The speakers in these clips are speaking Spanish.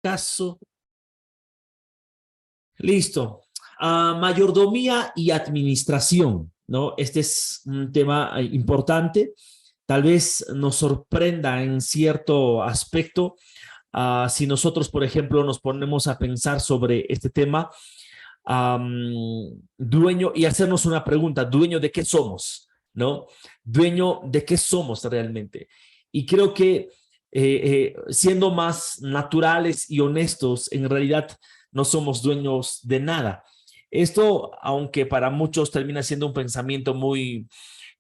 caso. Listo. Mayordomía y administración, ¿no? Este es un tema importante. Tal vez nos sorprenda en cierto aspecto si nosotros, por ejemplo, nos ponemos a pensar sobre este tema, dueño, y hacernos una pregunta: ¿dueño de qué somos? ¿No? ¿Dueño de qué somos realmente? Y creo que siendo más naturales y honestos, en realidad no somos dueños de nada. Esto, aunque para muchos termina siendo un pensamiento muy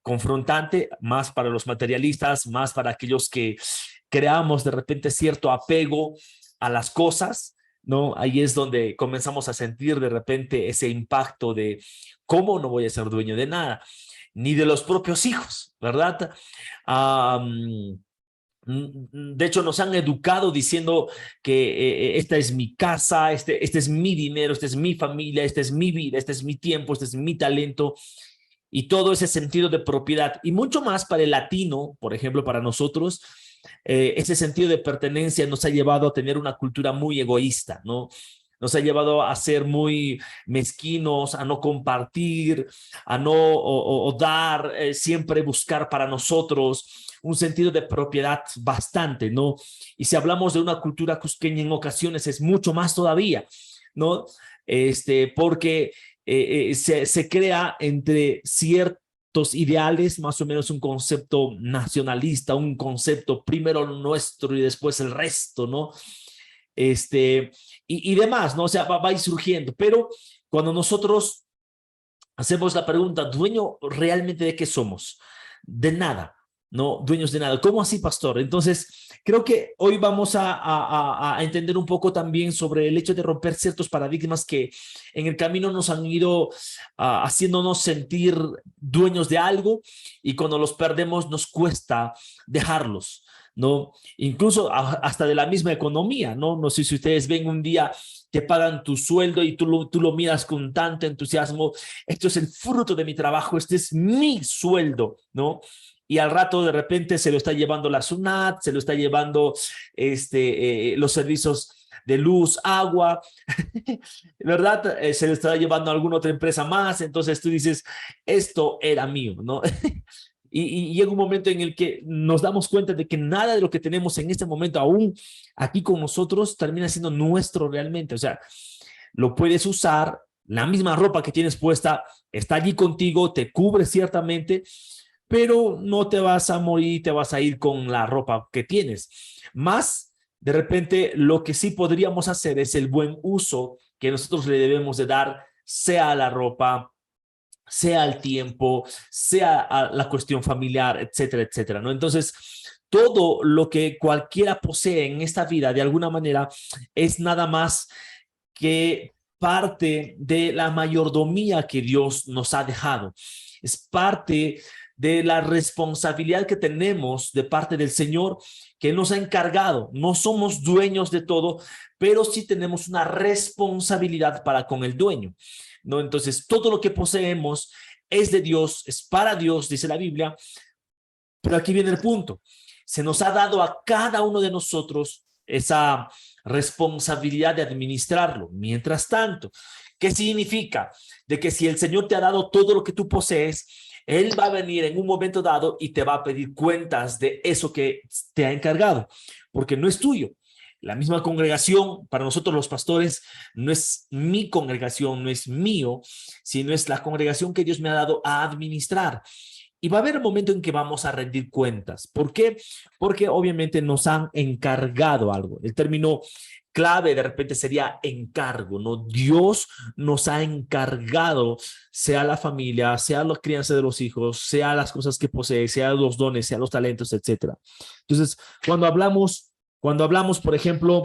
confrontante, más para los materialistas, más para aquellos que creamos de repente cierto apego a las cosas, ¿no? Ahí es donde comenzamos a sentir de repente ese impacto de cómo no voy a ser dueño de nada, ni de los propios hijos, ¿verdad? De hecho, nos han educado diciendo que esta es mi casa, este es mi dinero, esta es mi familia, esta es mi vida, este es mi tiempo, este es mi talento, y todo ese sentido de propiedad. Y mucho más para el latino, por ejemplo, para nosotros, ese sentido de pertenencia nos ha llevado a tener una cultura muy egoísta, ¿no? Nos ha llevado a ser muy mezquinos, a no compartir, a no o dar, siempre buscar para nosotros un sentido de propiedad bastante, ¿no? Y si hablamos de una cultura cusqueña en ocasiones es mucho más todavía, ¿no? Porque se crea entre ciertos ideales, más o menos un concepto nacionalista, un concepto primero nuestro y después el resto, ¿no? Y demás, ¿no? O sea, va a ir surgiendo, pero cuando nosotros hacemos la pregunta: ¿dueño realmente de qué somos? De nada, ¿no? Dueños de nada. ¿Cómo así, pastor? Entonces, creo que hoy vamos a entender un poco también sobre el hecho de romper ciertos paradigmas que en el camino nos han ido haciéndonos sentir dueños de algo, y cuando los perdemos nos cuesta dejarlos, ¿no? Incluso hasta de la misma economía, ¿no? No sé si ustedes ven un día, te pagan tu sueldo y tú lo miras con tanto entusiasmo: esto es el fruto de mi trabajo, este es mi sueldo, ¿no? Y al rato de repente se lo está llevando la SUNAT, se lo está llevando los servicios de luz, agua, ¿verdad? Se lo está llevando a alguna otra empresa más. Entonces tú dices: esto era mío, ¿no? Y llega un momento en el que nos damos cuenta de que nada de lo que tenemos en este momento, aún aquí con nosotros, termina siendo nuestro realmente. O sea, lo puedes usar, la misma ropa que tienes puesta está allí contigo, te cubre ciertamente, pero no te vas a morir, te vas a ir con la ropa que tienes. Más, de repente, lo que sí podríamos hacer es el buen uso que nosotros le debemos de dar, sea a la ropa, sea al tiempo, sea a la cuestión familiar, etcétera, etcétera, ¿no? Entonces, todo lo que cualquiera posee en esta vida, de alguna manera, es nada más que parte de la mayordomía que Dios nos ha dejado. Es parte de la responsabilidad que tenemos de parte del Señor, que nos ha encargado. No somos dueños de todo, pero sí tenemos una responsabilidad para con el dueño, ¿no? Entonces, todo lo que poseemos es de Dios, es para Dios, dice la Biblia. Pero aquí viene el punto: se nos ha dado a cada uno de nosotros esa responsabilidad de administrarlo. Mientras tanto, ¿qué significa? De que si el Señor te ha dado todo lo que tú posees, Él va a venir en un momento dado y te va a pedir cuentas de eso que te ha encargado, porque no es tuyo. La misma congregación, para nosotros los pastores, no es mi congregación, no es mío, sino es la congregación que Dios me ha dado a administrar. Y va a haber un momento en que vamos a rendir cuentas. ¿Por qué? Porque obviamente nos han encargado algo. El término clave de repente sería encargo, ¿no? Dios nos ha encargado, sea la familia, sea la crianza de los hijos, sea las cosas que posee, sea los dones, sea los talentos, etcétera. Entonces, cuando hablamos, por ejemplo,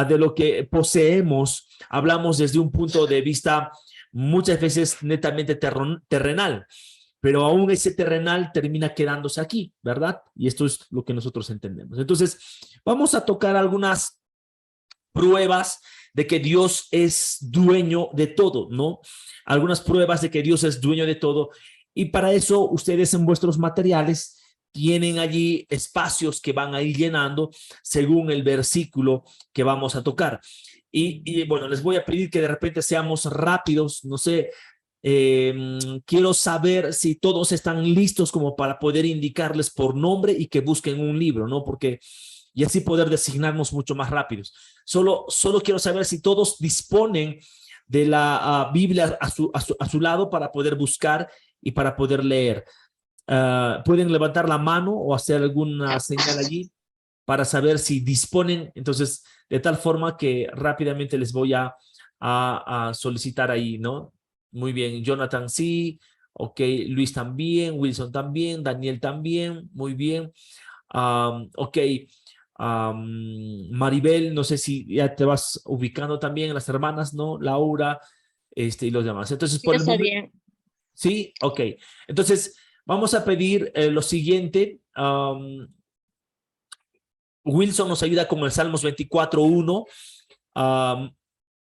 de lo que poseemos, hablamos desde un punto de vista muchas veces netamente terrenal, pero aún ese terrenal termina quedándose aquí, ¿verdad? Y esto es lo que nosotros entendemos. Entonces, vamos a tocar algunas pruebas de que Dios es dueño de todo, ¿no? Algunas pruebas de que Dios es dueño de todo. Y para eso, ustedes en vuestros materiales tienen allí espacios que van a ir llenando según el versículo que vamos a tocar. Y bueno, les voy a pedir que de repente seamos rápidos, no sé, quiero saber si todos están listos como para poder indicarles por nombre y que busquen un libro, ¿no? Porque y así poder designarnos mucho más rápidos. Solo quiero saber si todos disponen de la Biblia a su lado para poder buscar y para poder leer. Pueden levantar la mano o hacer alguna señal allí para saber si disponen, entonces, de tal forma que rápidamente les voy a solicitar ahí, ¿no? Muy bien, Jonathan sí, ok, Luis también, Wilson también, Daniel también, muy bien. Ok, Maribel, no sé si ya te vas ubicando también, las hermanas, ¿no? Laura, y los demás. Entonces, Sí, por el está momento, bien. sí, ok. Entonces, vamos a pedir lo siguiente. Wilson nos ayuda con el Salmos 24:1.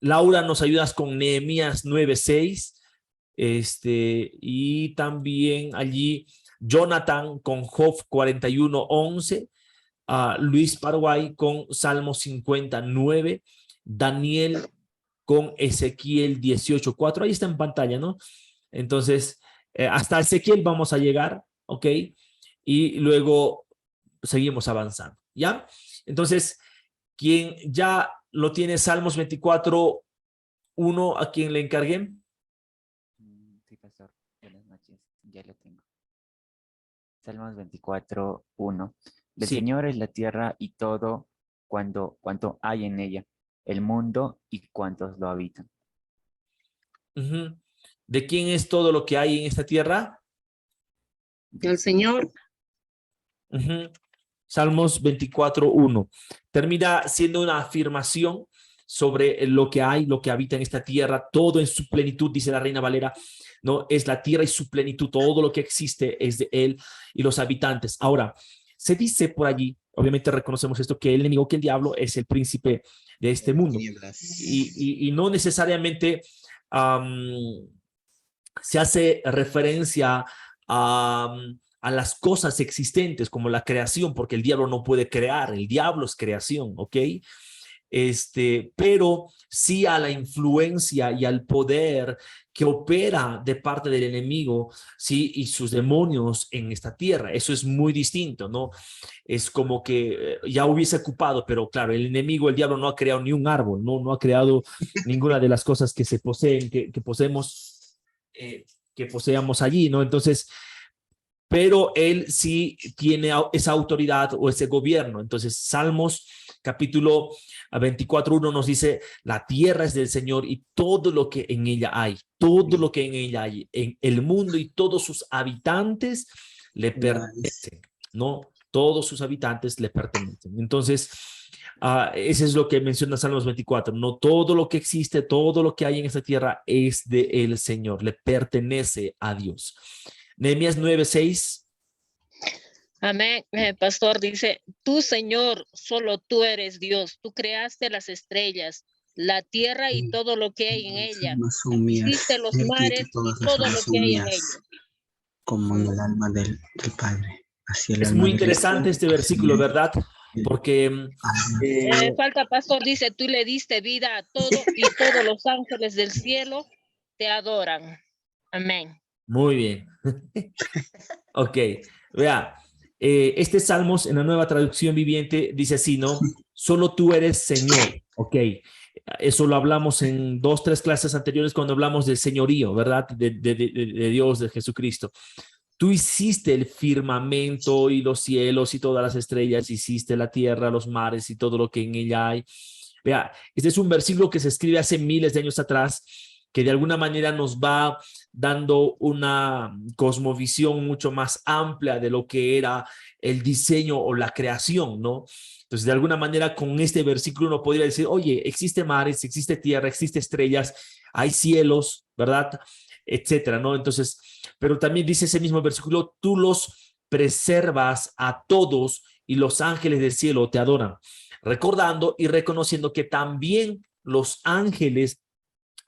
Laura nos ayudas con Nehemías 9:6. Y también allí Jonathan con Job 41:11. Luis Paraguay con Salmo 59. Daniel con Ezequiel 18:4. Ahí está en pantalla, ¿no? Entonces, hasta Ezequiel vamos a llegar, ¿ok? Y luego seguimos avanzando, ¿ya? Entonces, quien ya lo tiene Salmos 24:1, ¿a quién le encargué? Sí, pastor. Buenas noches. Ya lo tengo. Salmos 24:1. Del Sí. Señor es la tierra y todo cuanto hay en ella, el mundo y cuantos lo habitan. ¿De quién es todo lo que hay en esta tierra? Del Señor. Salmos 24:1. Termina siendo una afirmación sobre lo que hay, lo que habita en esta tierra, todo en su plenitud, dice la Reina Valera, ¿no? Es la tierra y su plenitud, todo lo que existe es de él y los habitantes. Ahora, se dice por allí, obviamente reconocemos esto, que el enemigo, que el diablo es el príncipe de este mundo. Y no necesariamente se hace referencia a las cosas existentes como la creación, porque el diablo no puede crear, el diablo es creación, ¿ok? Pero sí a la influencia y al poder que opera de parte del enemigo, sí, y sus demonios en esta tierra. Eso es muy distinto, ¿no? Es como que ya hubiese ocupado, pero claro, el enemigo, el diablo, no ha creado ni un árbol, no ha creado ninguna de las cosas que se poseen, que poseemos, que poseamos allí, ¿no? Entonces, pero él sí tiene esa autoridad o ese gobierno. Entonces, Salmos capítulo 24:1 nos dice, la tierra es del Señor y todo lo que en ella hay, todo lo que en ella hay, en el mundo y todos sus habitantes le pertenecen, ¿no? Todos sus habitantes le pertenecen. Entonces, eso es lo que menciona Salmos 24, no todo lo que existe, todo lo que hay en esta tierra es de el Señor, le pertenece a Dios. Nehemías 9:6. Amén. Pastor dice, tú, Señor, solo tú eres Dios. Tú creaste las estrellas, la tierra y todo lo que hay en ella. Hiciste los mares y todo lo que hay en ellos. Como en el alma del Padre. Así el Es alma muy del interesante Hijo, este versículo, ¿verdad? Porque falta, pastor, dice, tú le diste vida a todo y todos los ángeles del cielo te adoran. Amén. muy bien. Ok, vea, este Salmos en la Nueva Traducción Viviente dice así, ¿no? Solo tú eres Señor, ok. Eso lo hablamos en 2, 3 clases anteriores cuando hablamos del señorío, ¿verdad? De Dios, de Jesucristo. Tú hiciste el firmamento y los cielos y todas las estrellas, hiciste la tierra, los mares y todo lo que en ella hay. Vea, este es un versículo que se escribe hace miles de años atrás, que de alguna manera nos va dando una cosmovisión mucho más amplia de lo que era el diseño o la creación, ¿no? Entonces, de alguna manera, con este versículo uno podría decir, oye, existe mares, existe tierra, existe estrellas, hay cielos, ¿verdad? Etcétera, ¿no? Entonces, pero también dice ese mismo versículo, tú los preservas a todos y los ángeles del cielo te adoran, recordando y reconociendo que también los ángeles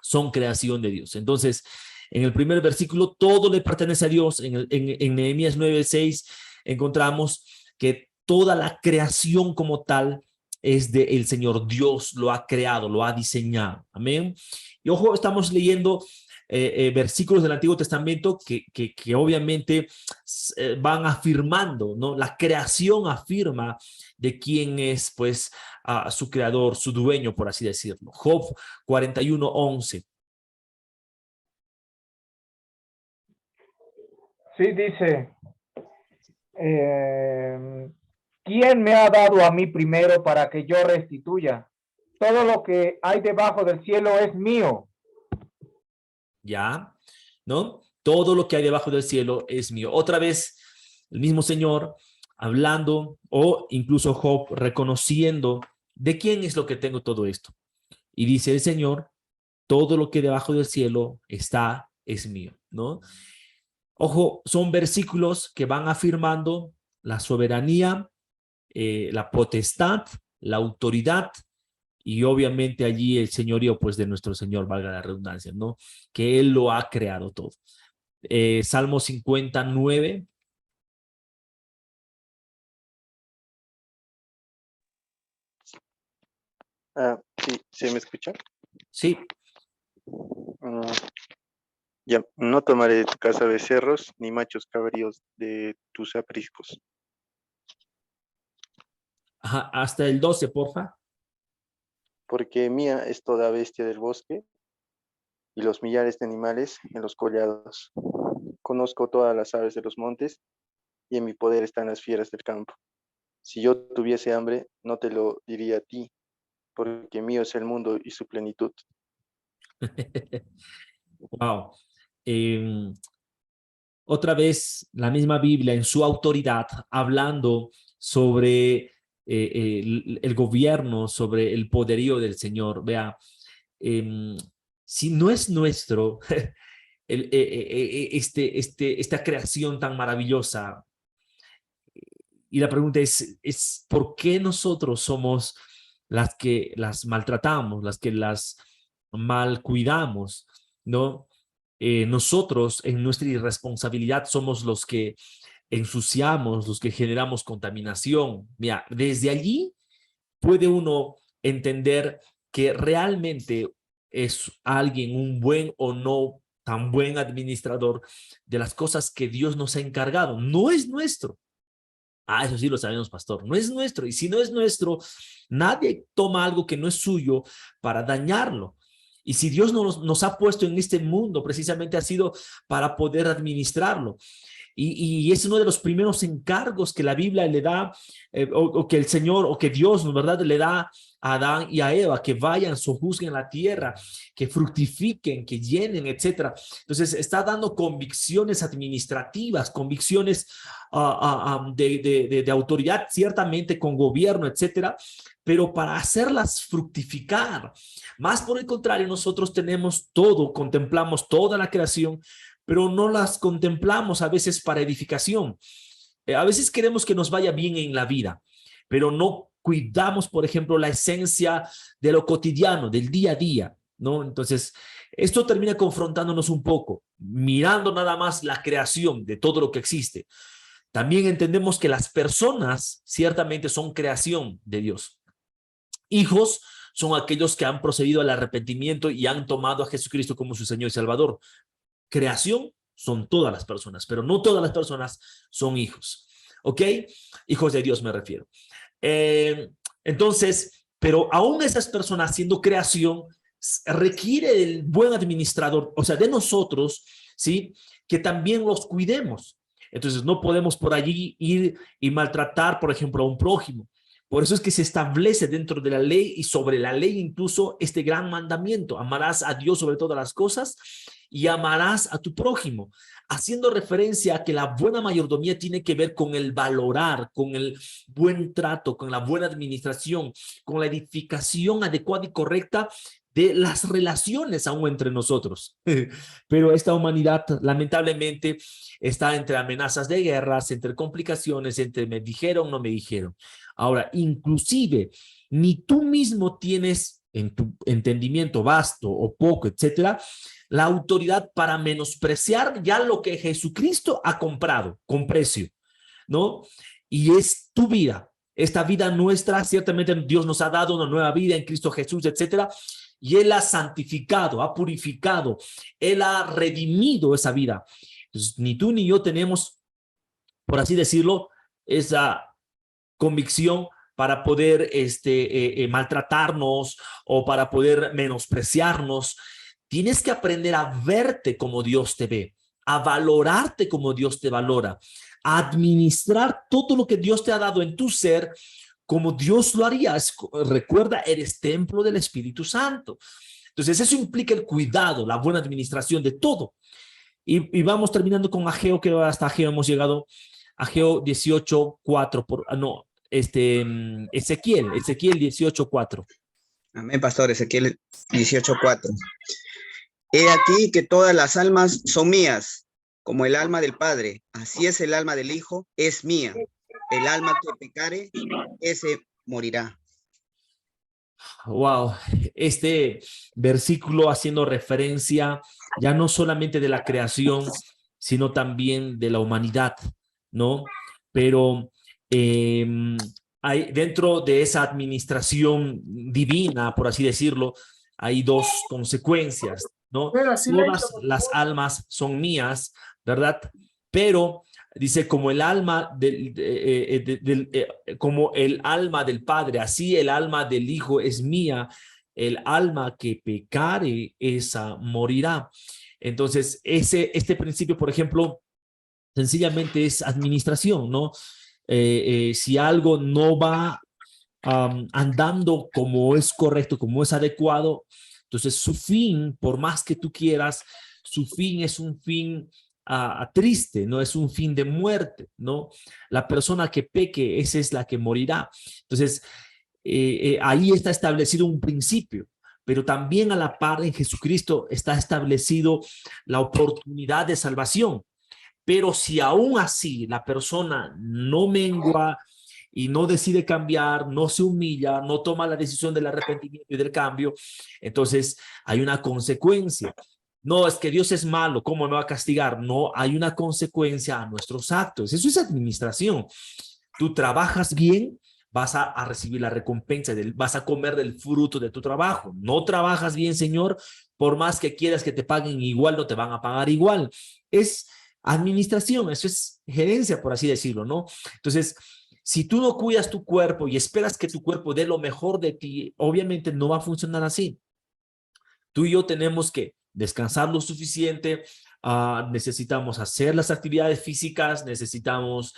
son creación de Dios. Entonces, en el primer versículo, todo le pertenece a Dios. En Nehemías 9:6 encontramos que toda la creación como tal es del Señor. Dios lo ha creado, lo ha diseñado. Amén. Y ojo, estamos leyendo versículos del Antiguo Testamento que obviamente van afirmando, ¿no? La creación afirma de quién es, pues, su creador, su dueño, por así decirlo. Job 41:11. Sí, dice, ¿quién me ha dado a mí primero para que yo restituya? Todo lo que hay debajo del cielo es mío. ¿Ya? ¿No? Todo lo que hay debajo del cielo es mío. Otra vez, el mismo Señor hablando, o incluso Job reconociendo de quién es lo que tengo todo esto. Y dice el Señor, todo lo que debajo del cielo está, es mío, ¿no? Ojo, son versículos que van afirmando la soberanía, la potestad, la autoridad, y obviamente allí el señorío, pues, de nuestro Señor, valga la redundancia, ¿no? Que Él lo ha creado todo. Salmo 59. Sí, ¿se me escucha? Sí. Ya, no tomaré de tu casa becerros, ni machos cabríos de tus apriscos. Ajá, hasta el 12, porfa. Porque mía es toda bestia del bosque, y los millares de animales en los collados. Conozco todas las aves de los montes, y en mi poder están las fieras del campo. Si yo tuviese hambre, no te lo diría a ti, porque mío es el mundo y su plenitud. Wow. Otra vez, la misma Biblia en su autoridad, hablando sobre el gobierno, sobre el poderío del Señor. Vea, si no es nuestro esta creación tan maravillosa, y la pregunta es ¿por qué nosotros somos las que las maltratamos, las que las mal cuidamos, ¿no? Nosotros en nuestra irresponsabilidad somos los que ensuciamos, los que generamos contaminación. Mira, desde allí puede uno entender que realmente es alguien un buen o no tan buen administrador de las cosas que Dios nos ha encargado. No es nuestro. Eso sí lo sabemos, pastor. No es nuestro. Y si no es nuestro, nadie toma algo que no es suyo para dañarlo. Y si Dios nos ha puesto en este mundo, precisamente ha sido para poder administrarlo. Y es uno de los primeros encargos que la Biblia le da, o que el Señor, o que Dios, ¿verdad?, le da a Adán y a Eva, que vayan, sojuzguen la tierra, que fructifiquen, que llenen, etcétera. Entonces está dando convicciones administrativas, convicciones de autoridad, ciertamente con gobierno, etcétera, pero para hacerlas fructificar. Más por el contrario, nosotros tenemos todo, contemplamos toda la creación, pero no las contemplamos a veces para edificación. A veces queremos que nos vaya bien en la vida, pero no cuidamos, por ejemplo, la esencia de lo cotidiano, del día a día, ¿no? Entonces, esto termina confrontándonos un poco, mirando nada más la creación de todo lo que existe. También entendemos que las personas ciertamente son creación de Dios. Hijos son aquellos que han procedido al arrepentimiento y han tomado a Jesucristo como su Señor y Salvador. Creación son todas las personas, pero no todas las personas son hijos. ¿Ok? Hijos de Dios me refiero. Entonces, pero aún esas personas siendo creación, requiere del buen administrador, o sea, de nosotros, ¿sí? Que también los cuidemos. Entonces, no podemos por allí ir y maltratar, por ejemplo, a un prójimo. Por eso es que se establece dentro de la ley y sobre la ley incluso este gran mandamiento: amarás a Dios sobre todas las cosas y amarás a tu prójimo, haciendo referencia a que la buena mayordomía tiene que ver con el valorar, con el buen trato, con la buena administración, con la edificación adecuada y correcta de las relaciones aún entre nosotros. Pero esta humanidad lamentablemente está entre amenazas de guerras, entre complicaciones, entre me dijeron, no me dijeron. Ahora, inclusive, ni tú mismo tienes en tu entendimiento vasto o poco, etcétera, la autoridad para menospreciar ya lo que Jesucristo ha comprado con precio. ¿no? Y es tu vida. Esta vida nuestra, ciertamente Dios nos ha dado una nueva vida en Cristo Jesús, etcétera. Y Él ha santificado, ha purificado, Él ha redimido esa vida. Entonces, ni tú ni yo tenemos, por así decirlo, esa convicción para poder maltratarnos o para poder menospreciarnos. Tienes que aprender a verte como Dios te ve, a valorarte como Dios te valora, a administrar todo lo que Dios te ha dado en tu ser como Dios lo haría. Recuerda, eres templo del Espíritu Santo. Entonces eso implica el cuidado, la buena administración de todo. Y vamos terminando con Ageo, que hasta Ageo hemos llegado. Ageo 18:4, Ezequiel 18:4. Amén, pastor. Ezequiel 18:4. He aquí que todas las almas son mías, como el alma del Padre, así es el alma del Hijo, es mía. El alma que pecare, ese morirá. Wow, este versículo haciendo referencia ya no solamente de la creación, sino también de la humanidad, ¿no? Pero hay, dentro de esa administración divina, por así decirlo, hay dos consecuencias, ¿no? Todas las almas son mías, ¿verdad? Pero dice, como el alma como el alma del Padre, así el alma del Hijo es mía. El alma que pecare, esa morirá. Entonces, este principio, por ejemplo, sencillamente es administración, ¿no? Si algo no va andando como es correcto, como es adecuado, entonces su fin, por más que tú quieras, su fin es un fin triste, no es un fin de muerte, ¿no? La persona que peque, esa es la que morirá. Entonces, ahí está establecido un principio, pero también a la par en Jesucristo está establecido la oportunidad de salvación. Pero si aún así la persona no mengua y no decide cambiar, no se humilla, no toma la decisión del arrepentimiento y del cambio, entonces hay una consecuencia. No, es que Dios es malo, ¿cómo me va a castigar? No, hay una consecuencia a nuestros actos. Eso es administración. Tú trabajas bien, vas a recibir la recompensa, vas a comer del fruto de tu trabajo. No trabajas bien, Señor, por más que quieras que te paguen igual, no te van a pagar igual. Es administración, eso es gerencia, por así decirlo, ¿no? Entonces, si tú no cuidas tu cuerpo y esperas que tu cuerpo dé lo mejor de ti, obviamente no va a funcionar así. Tú y yo tenemos que descansar lo suficiente, necesitamos hacer las actividades físicas, necesitamos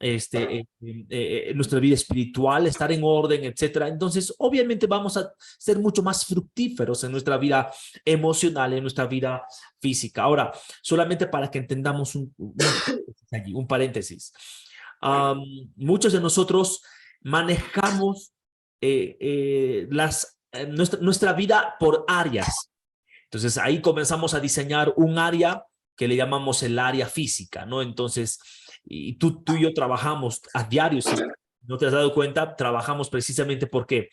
nuestra vida espiritual, estar en orden, etcétera. Entonces, obviamente vamos a ser mucho más fructíferos en nuestra vida emocional, en nuestra vida física. Ahora, solamente para que entendamos un paréntesis. Muchos de nosotros manejamos nuestra vida por áreas. Entonces, ahí comenzamos a diseñar un área que le llamamos el área física, ¿no? Entonces, y tú y yo trabajamos a diario, si no te has dado cuenta, trabajamos precisamente porque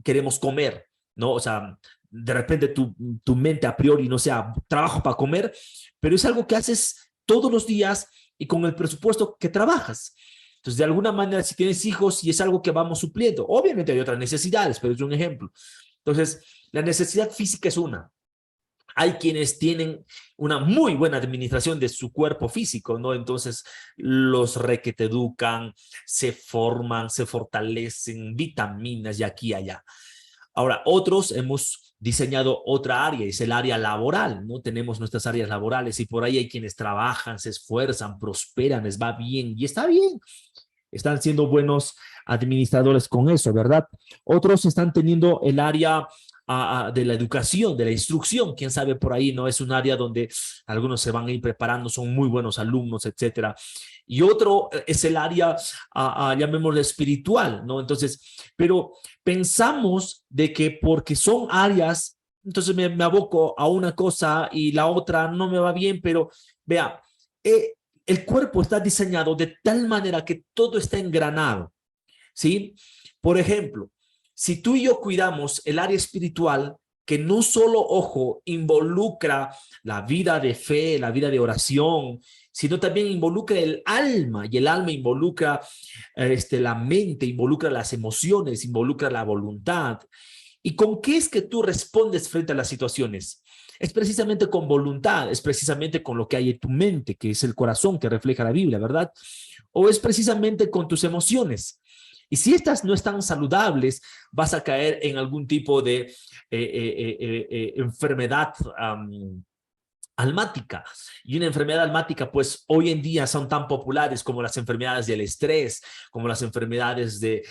queremos comer, ¿no? O sea, de repente tu mente a priori no sea trabajo para comer, pero es algo que haces todos los días y con el presupuesto que trabajas. Entonces, de alguna manera, si tienes hijos y es algo que vamos supliendo, obviamente hay otras necesidades, pero es un ejemplo. Entonces, la necesidad física es una. Hay quienes tienen una muy buena administración de su cuerpo físico, ¿no? Entonces, los requete educan, se forman, se fortalecen, vitaminas y aquí y allá. Ahora, otros hemos diseñado otra área, es el área laboral, ¿no? Tenemos nuestras áreas laborales y por ahí hay quienes trabajan, se esfuerzan, prosperan, les va bien y está bien. Están siendo buenos administradores con eso, ¿verdad? Otros están teniendo el área de la educación, de la instrucción, quién sabe por ahí, ¿no? Es un área donde algunos se van a ir preparando, son muy buenos alumnos, etcétera. Y otro es el área, llamémoslo espiritual, ¿no? Entonces, pero pensamos de que porque son áreas, entonces me aboco a una cosa y la otra no me va bien, pero vea, el cuerpo está diseñado de tal manera que todo está engranado, ¿sí? Por ejemplo, si tú y yo cuidamos el área espiritual, que no solo, ojo, involucra la vida de fe, la vida de oración, sino también involucra el alma, y el alma involucra la mente, involucra las emociones, involucra la voluntad. ¿Y con qué es que tú respondes frente a las situaciones? Es precisamente con voluntad, es precisamente con lo que hay en tu mente, que es el corazón que refleja la Biblia, ¿verdad? O es precisamente con tus emociones. Y si estas no están saludables, vas a caer en algún tipo de enfermedad almática. Y una enfermedad almática, pues hoy en día son tan populares como las enfermedades del estrés, como las enfermedades de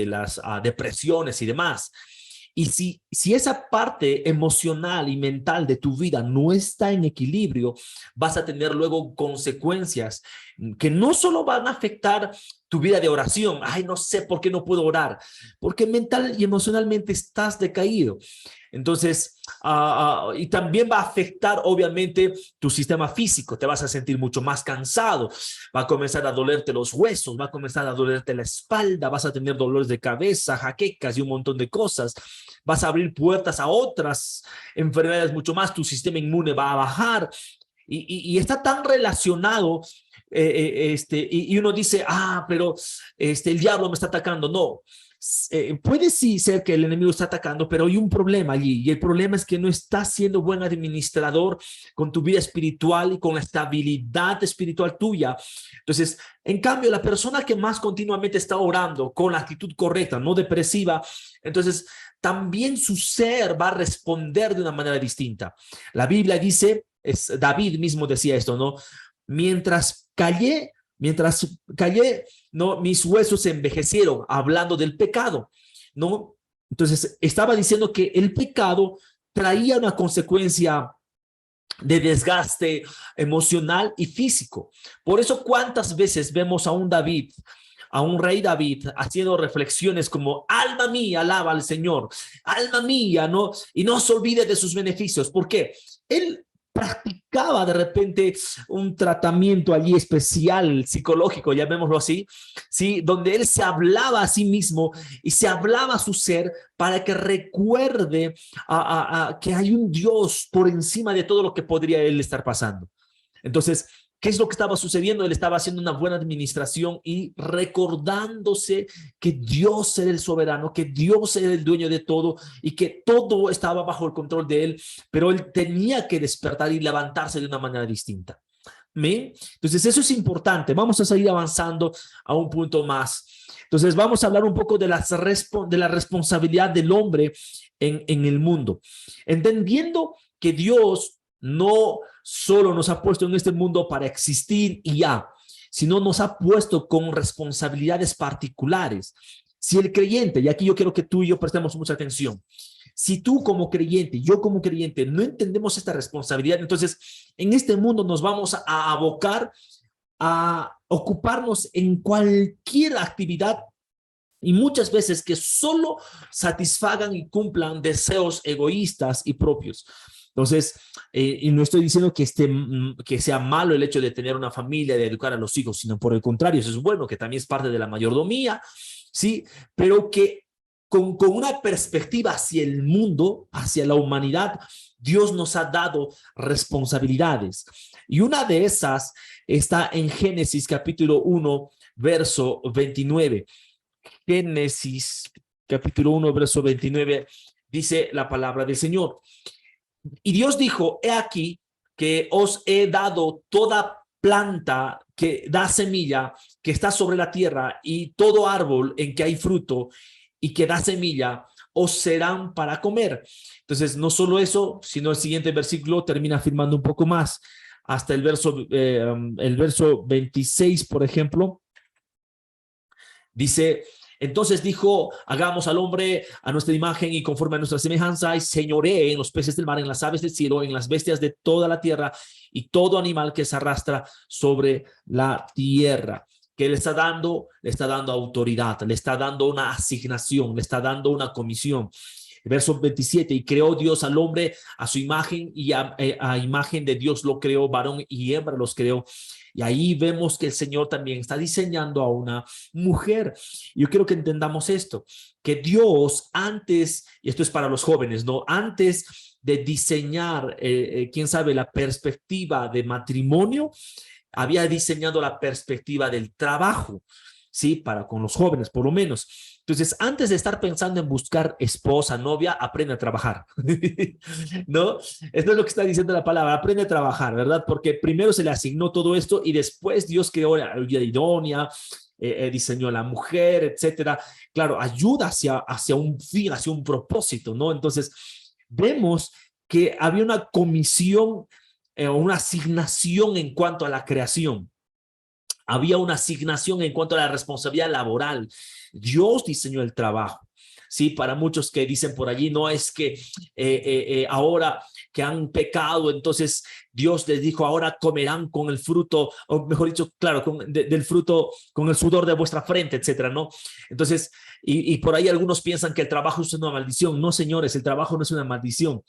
las depresiones y demás. Y si esa parte emocional y mental de tu vida no está en equilibrio, vas a tener luego consecuencias que no solo van a afectar tu vida de oración. Ay, no sé por qué no puedo orar, porque mental y emocionalmente estás decaído. Entonces, y también va a afectar obviamente tu sistema físico. Te vas a sentir mucho más cansado, va a comenzar a dolerte los huesos, va a comenzar a dolerte la espalda, vas a tener dolores de cabeza, jaquecas y un montón de cosas. Vas a abrir puertas a otras enfermedades mucho más, tu sistema inmune va a bajar y está tan relacionado. Y uno dice, pero el diablo me está atacando. No, puede sí ser que el enemigo está atacando, pero hay un problema allí, y el problema es que no estás siendo buen administrador con tu vida espiritual y con la estabilidad espiritual tuya. Entonces, en cambio, la persona que más continuamente está orando con la actitud correcta, no depresiva, entonces también su ser va a responder de una manera distinta. La Biblia dice, David mismo decía esto, ¿no? Mientras callé, ¿no? Mis huesos se envejecieron, hablando del pecado, ¿no? Entonces, estaba diciendo que el pecado traía una consecuencia de desgaste emocional y físico. Por eso, ¿cuántas veces vemos a un David, a un rey David, haciendo reflexiones como: alma mía, alaba al Señor, alma mía, ¿no? Y no se olvide de sus beneficios. ¿Por qué? Él practicaba de repente un tratamiento allí especial, psicológico, llamémoslo así, ¿sí? Donde él se hablaba a sí mismo y se hablaba a su ser para que recuerde que hay un Dios por encima de todo lo que podría él estar pasando. Entonces, ¿qué es lo que estaba sucediendo? Él estaba haciendo una buena administración y recordándose que Dios era el soberano, que Dios era el dueño de todo y que todo estaba bajo el control de él, pero él tenía que despertar y levantarse de una manera distinta. ¿Me? Entonces, eso es importante. Vamos a seguir avanzando a un punto más. Entonces, vamos a hablar un poco de la responsabilidad del hombre en el mundo, entendiendo que Dios no solo nos ha puesto en este mundo para existir y ya, sino nos ha puesto con responsabilidades particulares. Si el creyente, y aquí yo quiero que tú y yo prestemos mucha atención, si tú como creyente, yo como creyente, no entendemos esta responsabilidad, entonces en este mundo nos vamos a abocar a ocuparnos en cualquier actividad y muchas veces que solo satisfagan y cumplan deseos egoístas y propios. Entonces, y no estoy diciendo que sea malo el hecho de tener una familia, de educar a los hijos, sino por el contrario, eso es bueno, que también es parte de la mayordomía, ¿sí? Pero que con una perspectiva hacia el mundo, hacia la humanidad, Dios nos ha dado responsabilidades. Y una de esas está en Génesis capítulo 1, verso 29. Génesis capítulo 1, verso 29, dice la palabra del Señor. Y Dios dijo: he aquí que os he dado toda planta que da semilla, que está sobre la tierra, y todo árbol en que hay fruto y que da semilla, os serán para comer. Entonces, no solo eso, sino el siguiente versículo termina afirmando un poco más, hasta el verso 26, por ejemplo, dice: entonces dijo: hagamos al hombre a nuestra imagen y conforme a nuestra semejanza, y señoree en los peces del mar, en las aves del cielo, en las bestias de toda la tierra y todo animal que se arrastra sobre la tierra. Que le está dando autoridad, le está dando una asignación, le está dando una comisión. Verso 27, y creó Dios al hombre a su imagen, y a imagen de Dios lo creó, varón y hembra los creó. Y ahí vemos que el Señor también está diseñando a una mujer. Yo quiero que entendamos esto, que Dios antes, y esto es para los jóvenes, ¿no? Antes de diseñar, quién sabe, la perspectiva de matrimonio, había diseñado la perspectiva del trabajo, ¿sí? Para con los jóvenes, por lo menos. Entonces, antes de estar pensando en buscar esposa, novia, aprende a trabajar, ¿no? Esto es lo que está diciendo la palabra, aprende a trabajar, ¿verdad? Porque primero se le asignó todo esto y después Dios creó la ayuda idónea, diseñó a la mujer, etcétera. Claro, ayuda hacia un fin, hacia un propósito, ¿no? Entonces, vemos que había una comisión, una asignación en cuanto a la creación. Había una asignación en cuanto a la responsabilidad laboral. Dios diseñó el trabajo. Sí, para muchos que dicen por allí, no es que ahora que han pecado, entonces Dios les dijo, ahora comerán con el fruto, o mejor dicho, claro, del fruto, con el sudor de vuestra frente, etcétera, ¿no? Entonces, y por ahí algunos piensan que el trabajo es una maldición. No, señores, el trabajo no es una maldición.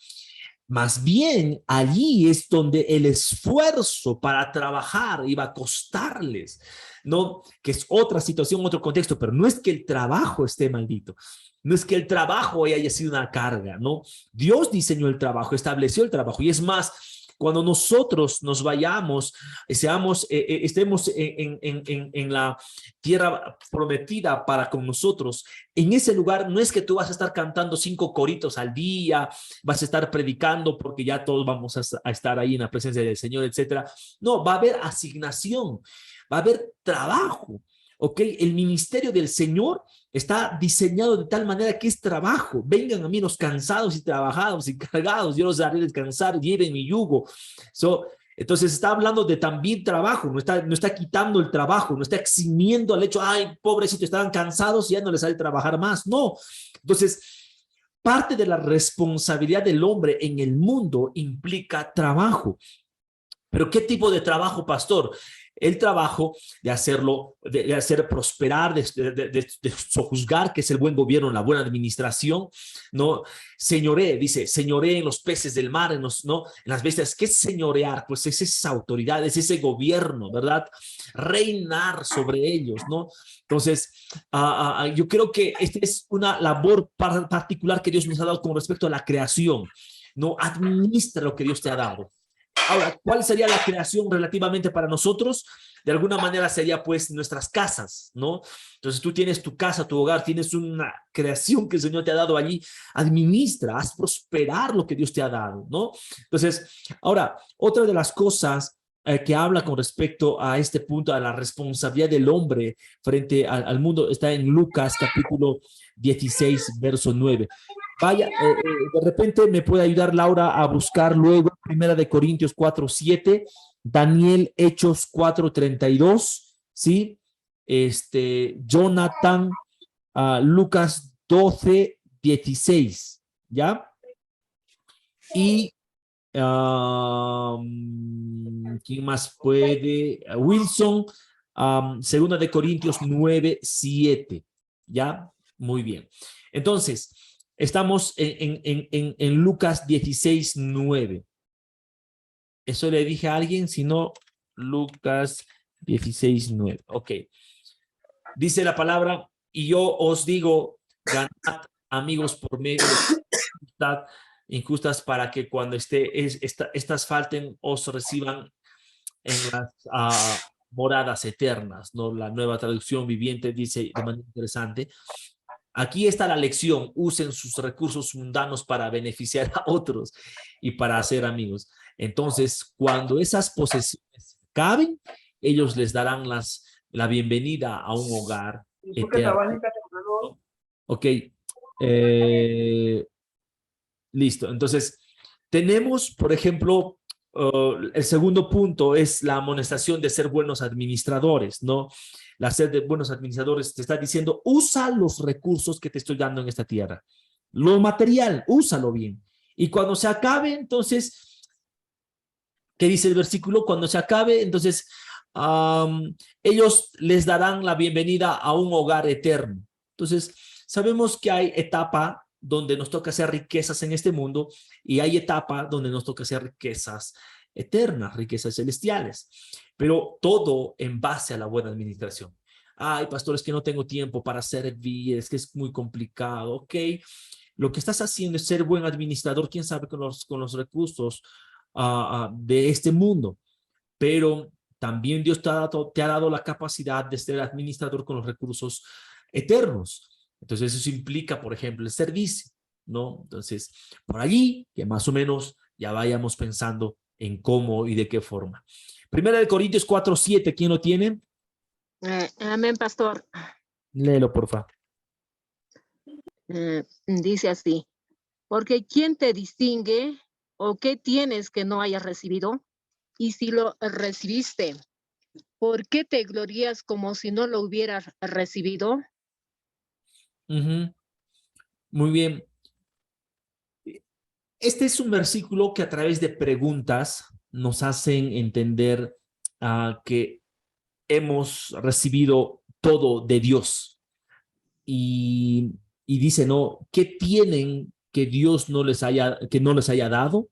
Más bien, allí es donde el esfuerzo para trabajar iba a costarles, ¿no? Que es otra situación, otro contexto, pero no es que el trabajo esté maldito, no es que el trabajo haya sido una carga, ¿no? Dios diseñó el trabajo, estableció el trabajo, y es más, cuando nosotros nos vayamos, estemos en la tierra prometida para con nosotros, en ese lugar no es que tú vas a estar cantando 5 coritos al día, vas a estar predicando porque ya todos vamos a estar ahí en la presencia del Señor, etcétera. No, va a haber asignación, va a haber trabajo, ¿ok? El ministerio del Señor está diseñado de tal manera que es trabajo. Vengan a mí los cansados y trabajados y cargados, yo los haré descansar, lleven mi yugo. Entonces está hablando de también trabajo, no está quitando el trabajo, no está eximiendo al hecho, ay, pobrecito, estaban cansados y ya no les sale trabajar más. No. Entonces, parte de la responsabilidad del hombre en el mundo implica trabajo. ¿Pero qué tipo de trabajo, pastor? El trabajo de hacerlo, de hacer prosperar, de sojuzgar, que es el buen gobierno, la buena administración, ¿no? Señoré, dice, señoré en los peces del mar, ¿no? En las bestias. ¿Qué es señorear? Pues es esa autoridad, es ese gobierno, ¿verdad? Reinar sobre ellos, ¿no? Entonces, yo creo que esta es una labor particular que Dios nos ha dado con respecto a la creación, ¿no? Administra lo que Dios te ha dado. Ahora, ¿cuál sería la creación relativamente para nosotros? De alguna manera sería pues nuestras casas, ¿no? Entonces tú tienes tu casa, tu hogar, tienes una creación que el Señor te ha dado allí, administra, haz prosperar lo que Dios te ha dado, ¿no? Entonces, ahora, otra de las cosas que habla con respecto a este punto, a la responsabilidad del hombre frente al mundo, está en Lucas capítulo 16, verso 9. Vaya, de repente me puede ayudar Laura a buscar luego Primera de Corintios 4:7, Daniel Hechos 4:32, ¿sí? Jonathan, Lucas 12:16, ¿ya? Y ¿quién más puede? Wilson, Segunda de Corintios 9:7, ¿ya? Muy bien. Entonces, estamos en Lucas 16:9. Eso le dije a alguien, si no, Lucas 16:9. Ok. Dice la palabra, y yo os digo, ganad amigos por medio de amistad injustas para que cuando estas falten os reciban en las moradas eternas, ¿no? La Nueva Traducción Viviente dice de manera interesante. Aquí está la lección, usen sus recursos mundanos para beneficiar a otros y para hacer amigos. Entonces, cuando esas posesiones caben, ellos les darán la bienvenida a un hogar eterno. Ok, listo. Entonces, tenemos, por ejemplo, el segundo punto es la amonestación de ser buenos administradores, ¿no? La sed de buenos administradores te está diciendo, usa los recursos que te estoy dando en esta tierra. Lo material, úsalo bien. Y cuando se acabe, entonces, ¿qué dice el versículo? Cuando se acabe, entonces, ellos les darán la bienvenida a un hogar eterno. Entonces, sabemos que hay etapa donde nos toca hacer riquezas en este mundo y hay etapa donde nos toca hacer riquezas eternas, riquezas celestiales, pero todo en base a la buena administración. Ay, pastor, es que no tengo tiempo para servir, es que es muy complicado. Ok, lo que estás haciendo es ser buen administrador, quién sabe, con los recursos de este mundo, pero también Dios te ha dado la capacidad de ser administrador con los recursos eternos. Entonces eso implica, por ejemplo, el servicio, ¿no? Entonces, por allí, que más o menos ya vayamos pensando en cómo y de qué forma. Primera de Corintios 4:7, ¿quién lo tiene? Amén, pastor. Léelo, por favor. Dice así, porque ¿quién te distingue o qué tienes que no hayas recibido? Y si lo recibiste, ¿por qué te glorías como si no lo hubieras recibido? Muy bien. Este es un versículo que a través de preguntas nos hacen entender que hemos recibido todo de Dios. Y dice, ¿no? ¿Qué tienen que Dios no les haya dado?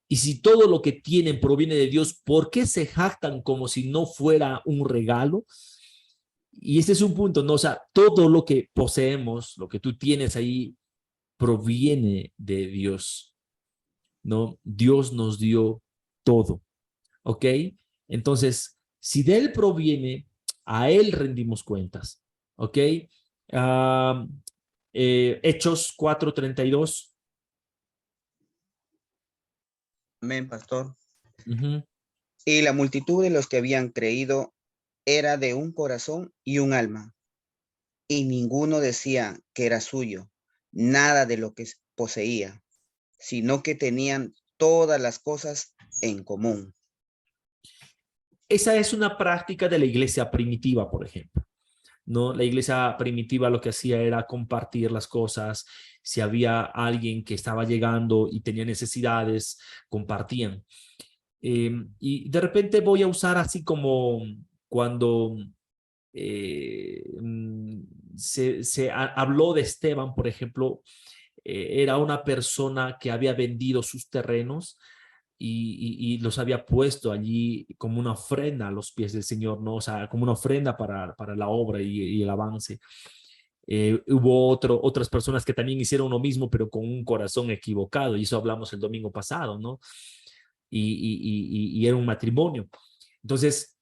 Y si todo lo que tienen proviene de Dios, ¿por qué se jactan como si no fuera un regalo? Y este es un punto, ¿no? O sea, todo lo que poseemos, lo que tú tienes ahí, proviene de Dios, ¿no? Dios nos dio todo, ¿ok? Entonces, si de Él proviene, a Él rendimos cuentas, ¿ok? Hechos 4:32. Amén, pastor. Uh-huh. Y la multitud de los que habían creído era de un corazón y un alma, y ninguno decía que era suyo, nada de lo que poseía, sino que tenían todas las cosas en común. Esa es una práctica de la iglesia primitiva, por ejemplo, ¿no? La iglesia primitiva lo que hacía era compartir las cosas. Si había alguien que estaba llegando y tenía necesidades, compartían. Y de repente voy a usar así como cuando habló de Esteban, por ejemplo, era una persona que había vendido sus terrenos y los había puesto allí como una ofrenda a los pies del Señor, ¿no? O sea, como una ofrenda para la obra y el avance. Hubo otras personas que también hicieron lo mismo, pero con un corazón equivocado, y eso hablamos el domingo pasado, ¿no? Y era un matrimonio. Entonces,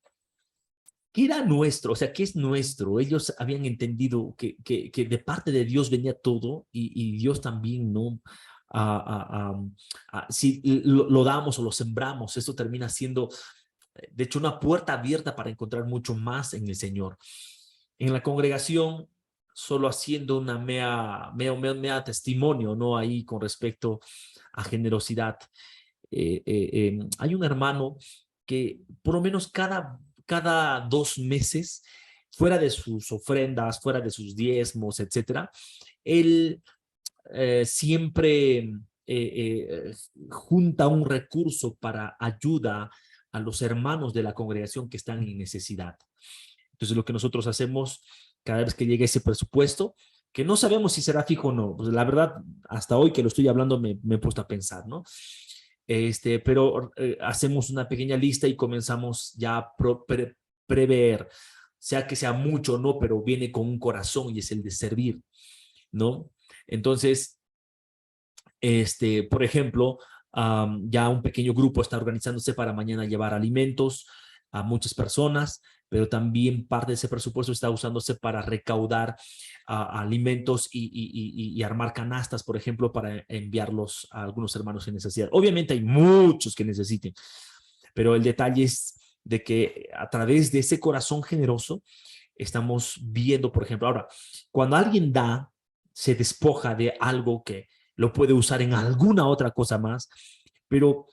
¿qué era nuestro? O sea, ¿qué es nuestro? Ellos habían entendido que de parte de Dios venía todo y Dios también, ¿no? Si lo damos o lo sembramos, esto termina siendo, de hecho, una puerta abierta para encontrar mucho más en el Señor. En la congregación, solo haciendo una mea testimonio, ¿no? Ahí con respecto a generosidad. Hay un hermano que por lo menos cada 2 meses, fuera de sus ofrendas, fuera de sus diezmos, etcétera, él siempre junta un recurso para ayuda a los hermanos de la congregación que están en necesidad. Entonces, lo que nosotros hacemos cada vez que llega ese presupuesto, que no sabemos si será fijo o no, pues la verdad, hasta hoy que lo estoy hablando me he puesto a pensar, ¿no? Pero hacemos una pequeña lista y comenzamos ya a prever, sea que sea mucho o no, pero viene con un corazón y es el de servir, ¿no? Entonces, por ejemplo, ya un pequeño grupo está organizándose para mañana llevar alimentos a muchas personas, pero también parte de ese presupuesto está usándose para recaudar alimentos y armar canastas, por ejemplo, para enviarlos a algunos hermanos en necesidad. Obviamente hay muchos que necesiten, pero el detalle es de que a través de ese corazón generoso estamos viendo, por ejemplo, ahora, cuando alguien da, se despoja de algo que lo puede usar en alguna otra cosa más, pero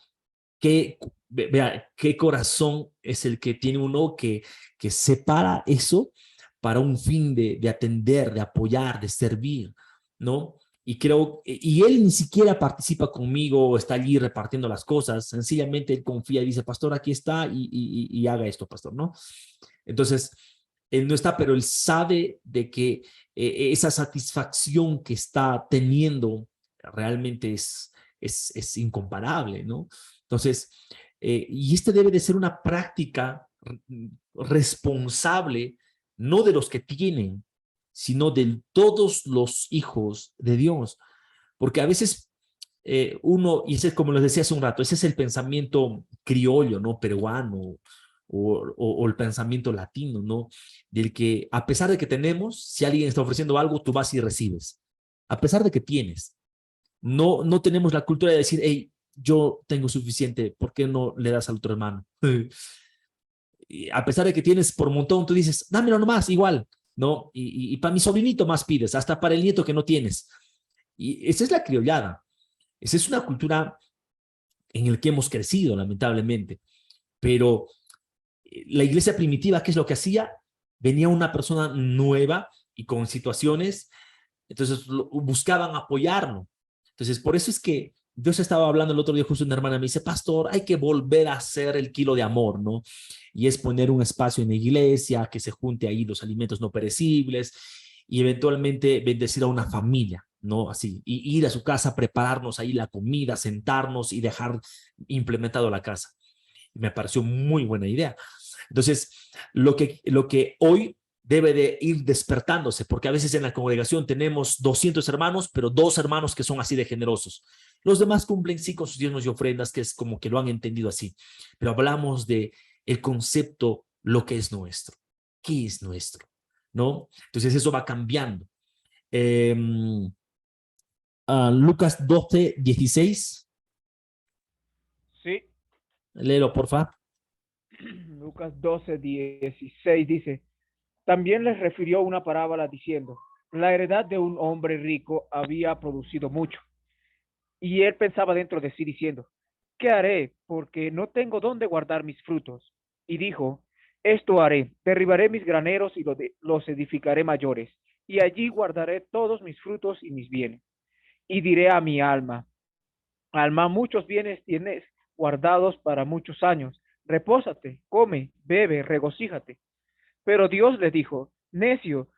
vea, qué corazón es el que tiene uno que separa eso para un fin de atender, de apoyar, de servir, ¿no? Y creo, y él ni siquiera participa conmigo o está allí repartiendo las cosas, sencillamente él confía y dice, pastor, aquí está y haga esto, pastor, ¿no? Entonces, él no está, pero él sabe de que esa satisfacción que está teniendo realmente es incomparable, ¿no? Entonces, Y este debe de ser una práctica responsable, no de los que tienen, sino de todos los hijos de Dios. Porque a veces uno, y ese es como les decía hace un rato, ese es el pensamiento criollo, ¿no? Peruano, o el pensamiento latino, ¿no? Del que a pesar de que tenemos, si alguien está ofreciendo algo, tú vas y recibes. A pesar de que tienes. No tenemos la cultura de decir, hey, yo tengo suficiente, ¿por qué no le das al otro hermano? Y a pesar de que tienes por montón, tú dices, dámelo nomás, igual, ¿no? Y para mi sobrinito más pides, hasta para el nieto que no tienes. Y esa es la criollada. Esa es una cultura en la que hemos crecido, lamentablemente. Pero la iglesia primitiva, ¿qué es lo que hacía? Venía una persona nueva y con situaciones, entonces buscaban apoyarnos. Entonces, por eso es que Dios estaba hablando el otro día, justo una hermana me dice, pastor, hay que volver a hacer el kilo de amor, ¿no? Y es poner un espacio en la iglesia, que se junte ahí los alimentos no perecibles y eventualmente bendecir a una familia, ¿no? Así, y ir a su casa, prepararnos ahí la comida, sentarnos y dejar implementado la casa. Me pareció muy buena idea. Entonces, lo que hoy debe de ir despertándose, porque a veces en la congregación tenemos 200 hermanos, pero 2 hermanos que son así de generosos. Los demás cumplen sí con sus diezmos y ofrendas, que es como que lo han entendido así. Pero hablamos de el concepto, lo que es nuestro. ¿Qué es nuestro? ¿No? Entonces eso va cambiando. Lucas 12, 16. Sí, Léelo, por favor. Lucas 12, 16 dice, también les refirió una parábola diciendo, la heredad de un hombre rico había producido mucho. Y él pensaba dentro de sí diciendo, ¿qué haré? Porque no tengo dónde guardar mis frutos. Y dijo, esto haré, derribaré mis graneros y los edificaré mayores, y allí guardaré todos mis frutos y mis bienes. Y diré a mi alma, alma, muchos bienes tienes guardados para muchos años. Repósate, come, bebe, regocíjate. Pero Dios le dijo, necio,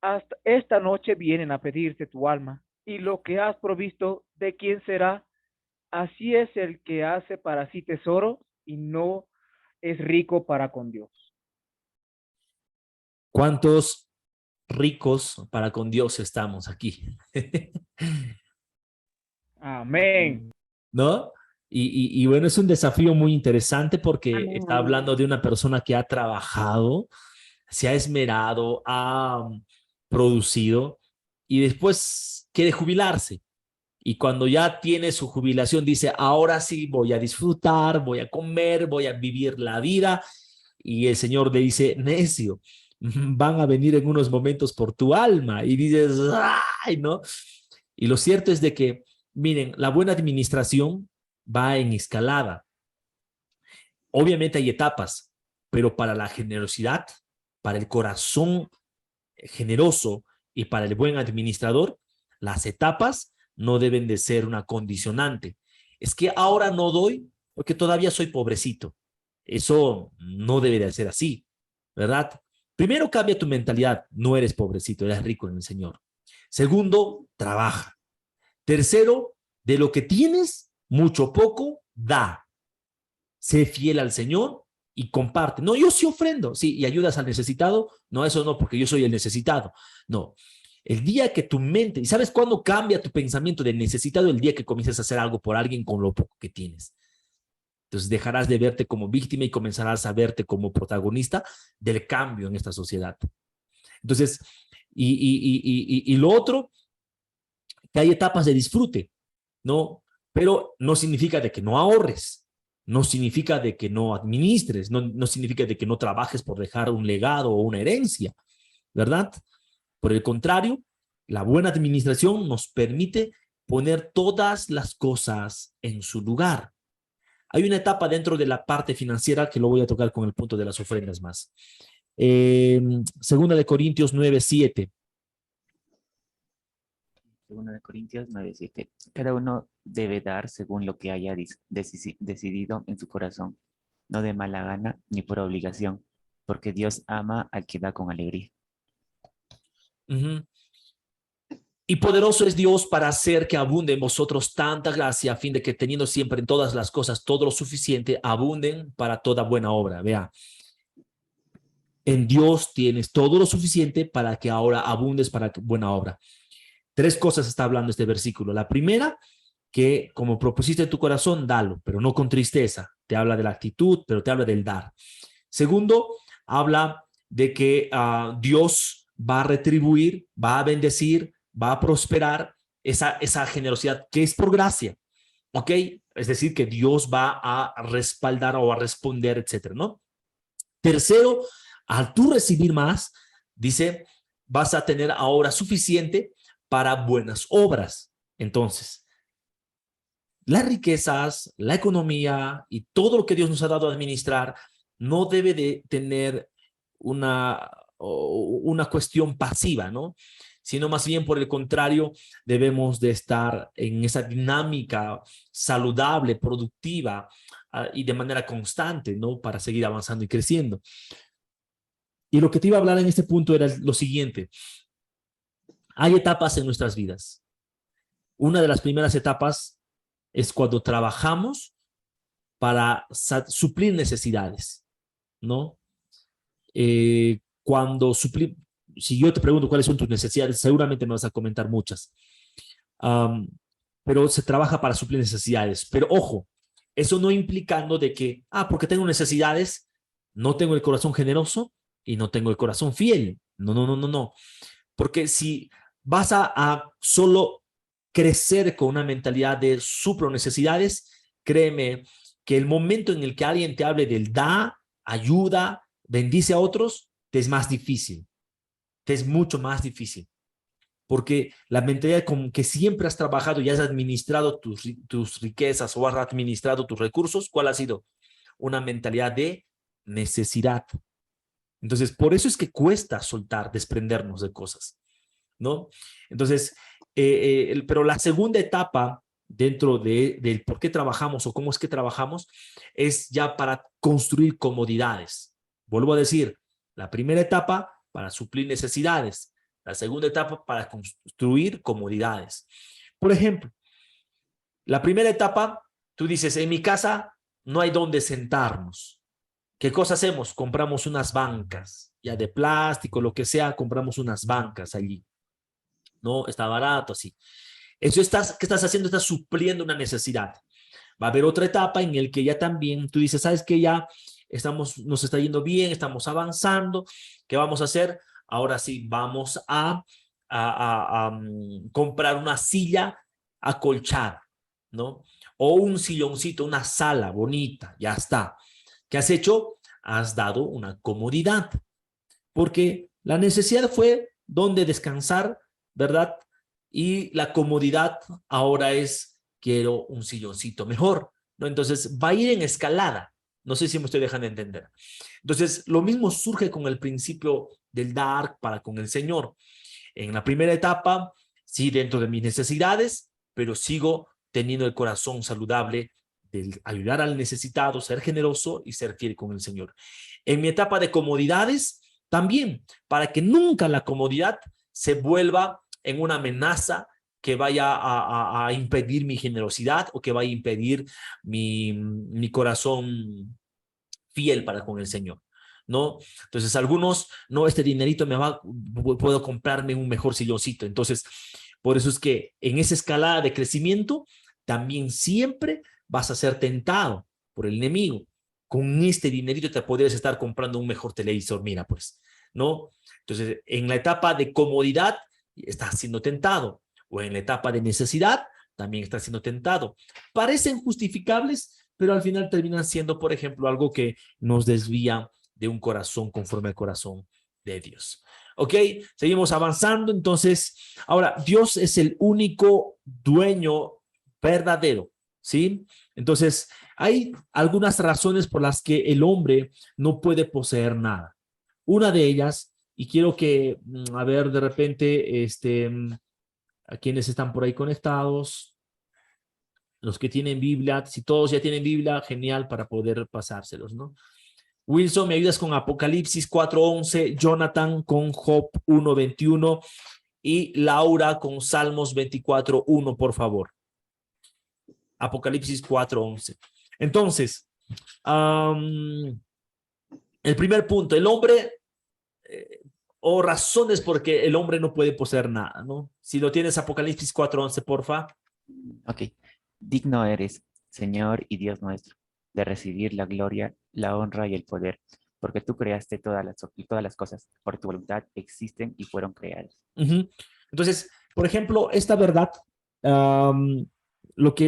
hasta esta noche vienen a pedirte tu alma, y lo que has provisto, ¿de quién será? Así es el que hace para sí tesoro y no es rico para con Dios. ¿Cuántos ricos para con Dios estamos aquí? Amén. ¿No? Y bueno, es un desafío muy interesante porque Amén, está amén. hablando de una persona que ha trabajado, se ha esmerado, ha producido y después quiere jubilarse. Y cuando ya tiene su jubilación, dice, ahora sí voy a disfrutar, voy a comer, voy a vivir la vida. Y el Señor le dice, necio, van a venir en unos momentos por tu alma. Y dices, ay, ¿no? Y lo cierto es de que, miren, la buena administración va en escalada. Obviamente hay etapas, pero para la generosidad, para el corazón generoso y para el buen administrador, las etapas no deben de ser una condicionante. Es que ahora no doy porque todavía soy pobrecito. Eso no debe de ser así, ¿verdad? Primero cambia tu mentalidad, no eres pobrecito, eres rico en el Señor. Segundo, trabaja. Tercero, de lo que tienes, mucho o poco, da. Sé fiel al Señor y comparte. No, yo sí ofrendo, sí, y ayudas al necesitado. No, eso no, porque yo soy el necesitado. No, el día que tu mente, ¿y sabes cuándo cambia tu pensamiento de necesitado? El día que comiences a hacer algo por alguien con lo poco que tienes. Entonces dejarás de verte como víctima y comenzarás a verte como protagonista del cambio en esta sociedad. Entonces, y lo otro, que hay etapas de disfrute, ¿no? Pero no significa de que no ahorres, no significa de que no administres, no significa de que no trabajes por dejar un legado o una herencia, ¿verdad? Por el contrario, la buena administración nos permite poner todas las cosas en su lugar. Hay una etapa dentro de la parte financiera que lo voy a tocar con el punto de las ofrendas más. Segunda de Corintios 9:7. Segunda de Corintios 9:7. Cada uno debe dar según lo que haya decidido en su corazón, no de mala gana ni por obligación, porque Dios ama al que da con alegría. Y poderoso es Dios para hacer que abunde en vosotros tanta gracia, a fin de que teniendo siempre en todas las cosas todo lo suficiente, abunden para toda buena obra. Vea, en Dios tienes todo lo suficiente para que ahora abundes para buena obra. 3 cosas está hablando este versículo. La primera, que como propusiste en tu corazón, dalo, pero no con tristeza. Te habla de la actitud, pero te habla del dar. Segundo, habla de que Dios va a retribuir, va a bendecir, va a prosperar esa generosidad que es por gracia, ¿ok? Es decir, que Dios va a respaldar o a responder, etcétera, ¿no? Tercero, al tú recibir más, dice, vas a tener ahora suficiente para buenas obras. Entonces, las riquezas, la economía y todo lo que Dios nos ha dado a administrar no debe de tener una cuestión pasiva, ¿no? Sino más bien por el contrario, debemos de estar en esa dinámica saludable, productiva y de manera constante, ¿no? Para seguir avanzando y creciendo. Y lo que te iba a hablar en este punto era lo siguiente. Hay etapas en nuestras vidas. Una de las primeras etapas es cuando trabajamos para suplir necesidades, ¿no? Si yo te pregunto cuáles son tus necesidades, seguramente me vas a comentar muchas. Pero se trabaja para suplir necesidades. Pero ojo, eso no implicando de que, porque tengo necesidades, no tengo el corazón generoso y no tengo el corazón fiel. No. Porque si vas a solo crecer con una mentalidad de suplo necesidades, créeme que el momento en el que alguien te hable del da, ayuda, bendice a otros, te es más difícil. Te es mucho más difícil. Porque la mentalidad con que siempre has trabajado y has administrado tus riquezas o has administrado tus recursos, ¿cuál ha sido? Una mentalidad de necesidad. Entonces, por eso es que cuesta soltar, desprendernos de cosas, ¿no? Entonces, pero la segunda etapa dentro del por qué trabajamos o cómo es que trabajamos es ya para construir comodidades. Vuelvo a decir, la primera etapa para suplir necesidades, la segunda etapa para construir comodidades. Por ejemplo, la primera etapa, tú dices, en mi casa no hay dónde sentarnos. ¿Qué cosa hacemos? Compramos unas bancas, ya de plástico, lo que sea, compramos unas bancas allí. No, está barato así. Eso ¿qué estás haciendo? Estás supliendo una necesidad. Va a haber otra etapa en el que ya también tú dices, ¿sabes qué? Ya nos está yendo bien, estamos avanzando. ¿Qué vamos a hacer? Ahora sí, vamos a comprar una silla acolchada, ¿no? O un silloncito, una sala bonita, ya está. ¿Qué has hecho? Has dado una comodidad. Porque la necesidad fue donde descansar, ¿verdad? Y la comodidad ahora es, quiero un silloncito mejor, ¿no? Entonces va a ir en escalada. No sé si me estoy dejando entender. Entonces, lo mismo surge con el principio del dar para con el Señor. En la primera etapa, sí, dentro de mis necesidades, pero sigo teniendo el corazón saludable de ayudar al necesitado, ser generoso y ser fiel con el Señor. En mi etapa de comodidades, también, para que nunca la comodidad se vuelva en una amenaza que vaya a impedir mi generosidad o que vaya a impedir mi corazón fiel para con el Señor, ¿no? Entonces algunos, no, este dinerito puedo comprarme un mejor silloncito. Entonces, por eso es que en esa escalada de crecimiento también siempre vas a ser tentado por el enemigo. Con este dinerito te podrías estar comprando un mejor televisor, mira pues, ¿no? Entonces, en la etapa de comodidad estás siendo tentado, o en la etapa de necesidad también estás siendo tentado. Parecen justificables, pero al final terminan siendo, por ejemplo, algo que nos desvía de un corazón conforme al corazón de Dios. ¿Ok? Seguimos avanzando. Entonces, ahora, Dios es el único dueño verdadero, ¿sí? Entonces, hay algunas razones por las que el hombre no puede poseer nada. Una de ellas, y quiero que, a ver, de repente, a quienes están por ahí conectados, los que tienen Biblia, si todos ya tienen Biblia, genial para poder pasárselos, ¿no? Wilson, ¿me ayudas con Apocalipsis 4:11? Jonathan con Job 1:21 y Laura con Salmos 24:1, por favor. Apocalipsis 4:11. Entonces, el primer punto, el hombre, o razones por qué el hombre no puede poseer nada, ¿no? Si lo tienes, Apocalipsis 4:11, porfa. Ok. Digno eres, Señor y Dios nuestro, de recibir la gloria, la honra y el poder, porque tú creaste todas las cosas, por tu voluntad existen y fueron creadas. Entonces, por ejemplo, esta verdad, lo que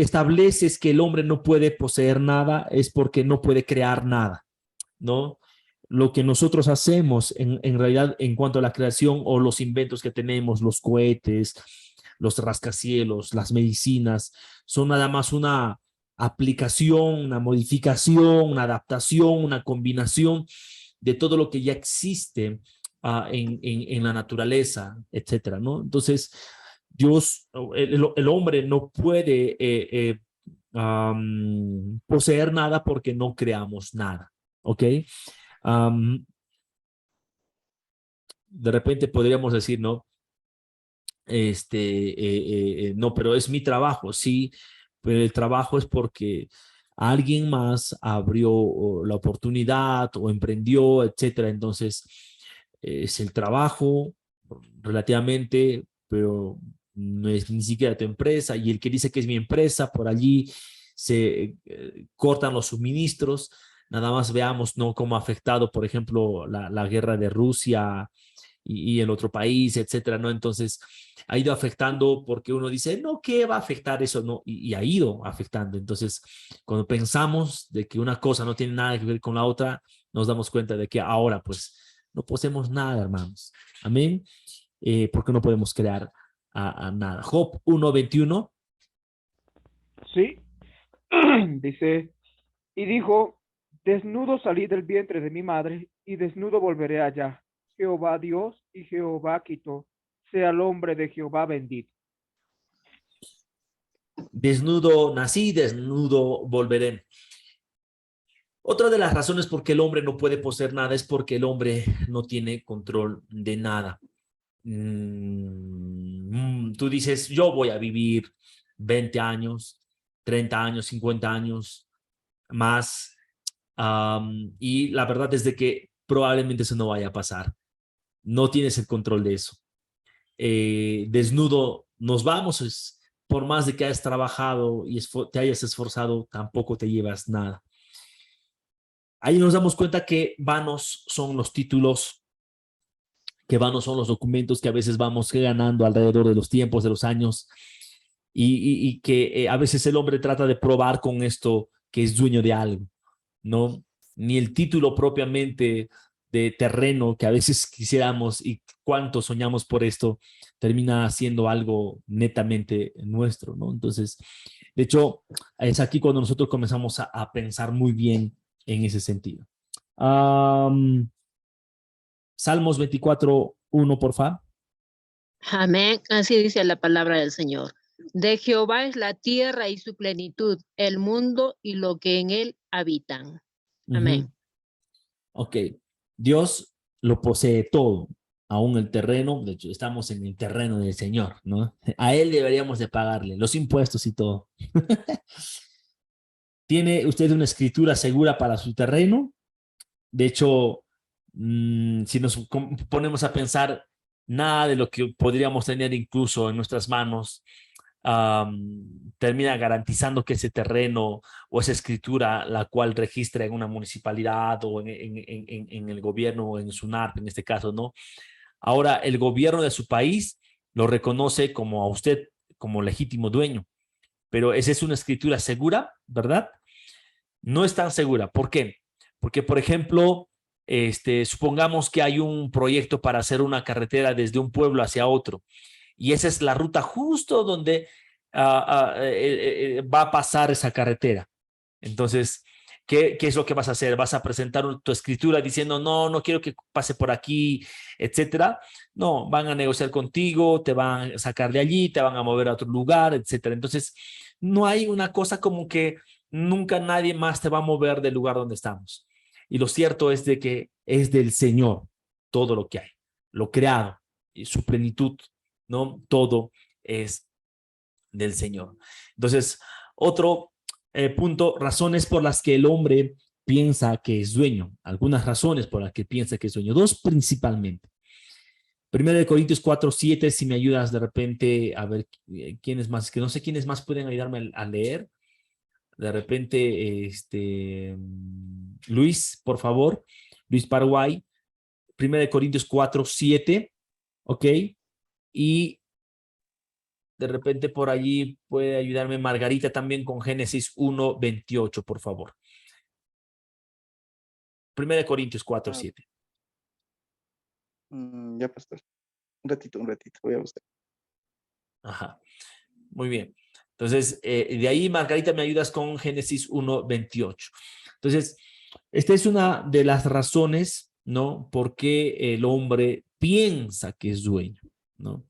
establece es que el hombre no puede poseer nada, es porque no puede crear nada, ¿no? Lo que nosotros hacemos en realidad en cuanto a la creación o los inventos que tenemos, los cohetes, los rascacielos, las medicinas, son nada más una aplicación, una modificación, una adaptación, una combinación de todo lo que ya existe en la naturaleza, etcétera, ¿no? Entonces, Dios, el hombre no puede poseer nada porque no creamos nada, ¿ok? De repente podríamos decir, ¿no? No, pero es mi trabajo, sí, pero el trabajo es porque alguien más abrió la oportunidad o emprendió, etcétera. Entonces, es el trabajo relativamente, pero no es ni siquiera tu empresa. Y el que dice que es mi empresa, por allí se cortan los suministros. Nada más veamos, ¿no?, cómo ha afectado, por ejemplo, la guerra de Rusia y el otro país, etcétera, ¿no? Entonces, ha ido afectando porque uno dice, no, ¿qué va a afectar eso? No, y ha ido afectando. Entonces, cuando pensamos de que una cosa no tiene nada que ver con la otra, nos damos cuenta de que ahora, pues, no poseemos nada, hermanos. Amén. Porque no podemos crear a nada. Job 1:21. Sí, dice, y dijo, desnudo salí del vientre de mi madre, y desnudo volveré allá. Jehová Dios y Jehová quitó, sea el hombre de Jehová bendito. Desnudo nací, desnudo volveré. Otra de las razones por qué el hombre no puede poseer nada es porque el hombre no tiene control de nada. Tú dices, yo voy a vivir 20 años, 30 años, 50 años más, y la verdad es de que probablemente eso no vaya a pasar. No tienes el control de eso. Desnudo nos vamos, por más de que hayas trabajado y te hayas esforzado, tampoco te llevas nada. Ahí nos damos cuenta que vanos son los títulos, que vanos son los documentos que a veces vamos ganando alrededor de los tiempos, de los años, y que a veces el hombre trata de probar con esto que es dueño de algo, ¿no? Ni el título propiamente de terreno que a veces quisiéramos y cuánto soñamos por esto, termina siendo algo netamente nuestro, ¿no? Entonces, de hecho, es aquí cuando nosotros comenzamos a pensar muy bien en ese sentido. Salmos 24:1, por favor. Amén. Así dice la palabra del Señor. De Jehová es la tierra y su plenitud, el mundo y lo que en él habitan. Amén. Ok. Dios lo posee todo, aún el terreno. De hecho, estamos en el terreno del Señor, ¿no? A él deberíamos de pagarle los impuestos y todo. ¿Tiene usted una escritura segura para su terreno? De hecho, si nos ponemos a pensar, nada de lo que podríamos tener incluso en nuestras manos termina garantizando que ese terreno o esa escritura, la cual registra en una municipalidad o en el gobierno o en SUNARP, en este caso, ¿no? Ahora, el gobierno de su país lo reconoce como a usted como legítimo dueño, pero esa es una escritura segura, ¿verdad? No es tan segura. ¿Por qué? Porque, por ejemplo, supongamos que hay un proyecto para hacer una carretera desde un pueblo hacia otro, y esa es la ruta justo donde va a pasar esa carretera. Entonces, ¿qué es lo que vas a hacer? ¿Vas a presentar tu escritura diciendo, no quiero que pase por aquí, etcétera? No, van a negociar contigo, te van a sacar de allí, te van a mover a otro lugar, etcétera. Entonces, no hay una cosa como que nunca nadie más te va a mover del lugar donde estamos. Y lo cierto es de que es del Señor todo lo que hay, lo creado. y su plenitud, ¿no? Todo es del Señor. Entonces, otro punto, razones por las que el hombre piensa que es dueño. Algunas razones por las que piensa que es dueño. Dos principalmente. 1 Corintios 4:7, si me ayudas de repente a ver quiénes más, que no sé quiénes más pueden ayudarme a leer. De repente, Luis, por favor. Luis Paraguay. 1 Corintios 4:7, ¿ok? Y de repente por allí puede ayudarme Margarita también con Génesis 1:28, por favor. 1 Corintios 4:7. Ya, pastor. Un ratito, voy a buscar. Ajá, muy bien. Entonces, de ahí, Margarita, me ayudas con Génesis 1:28. Entonces, esta es una de las razones, ¿no? Por qué el hombre piensa que es dueño, ¿no?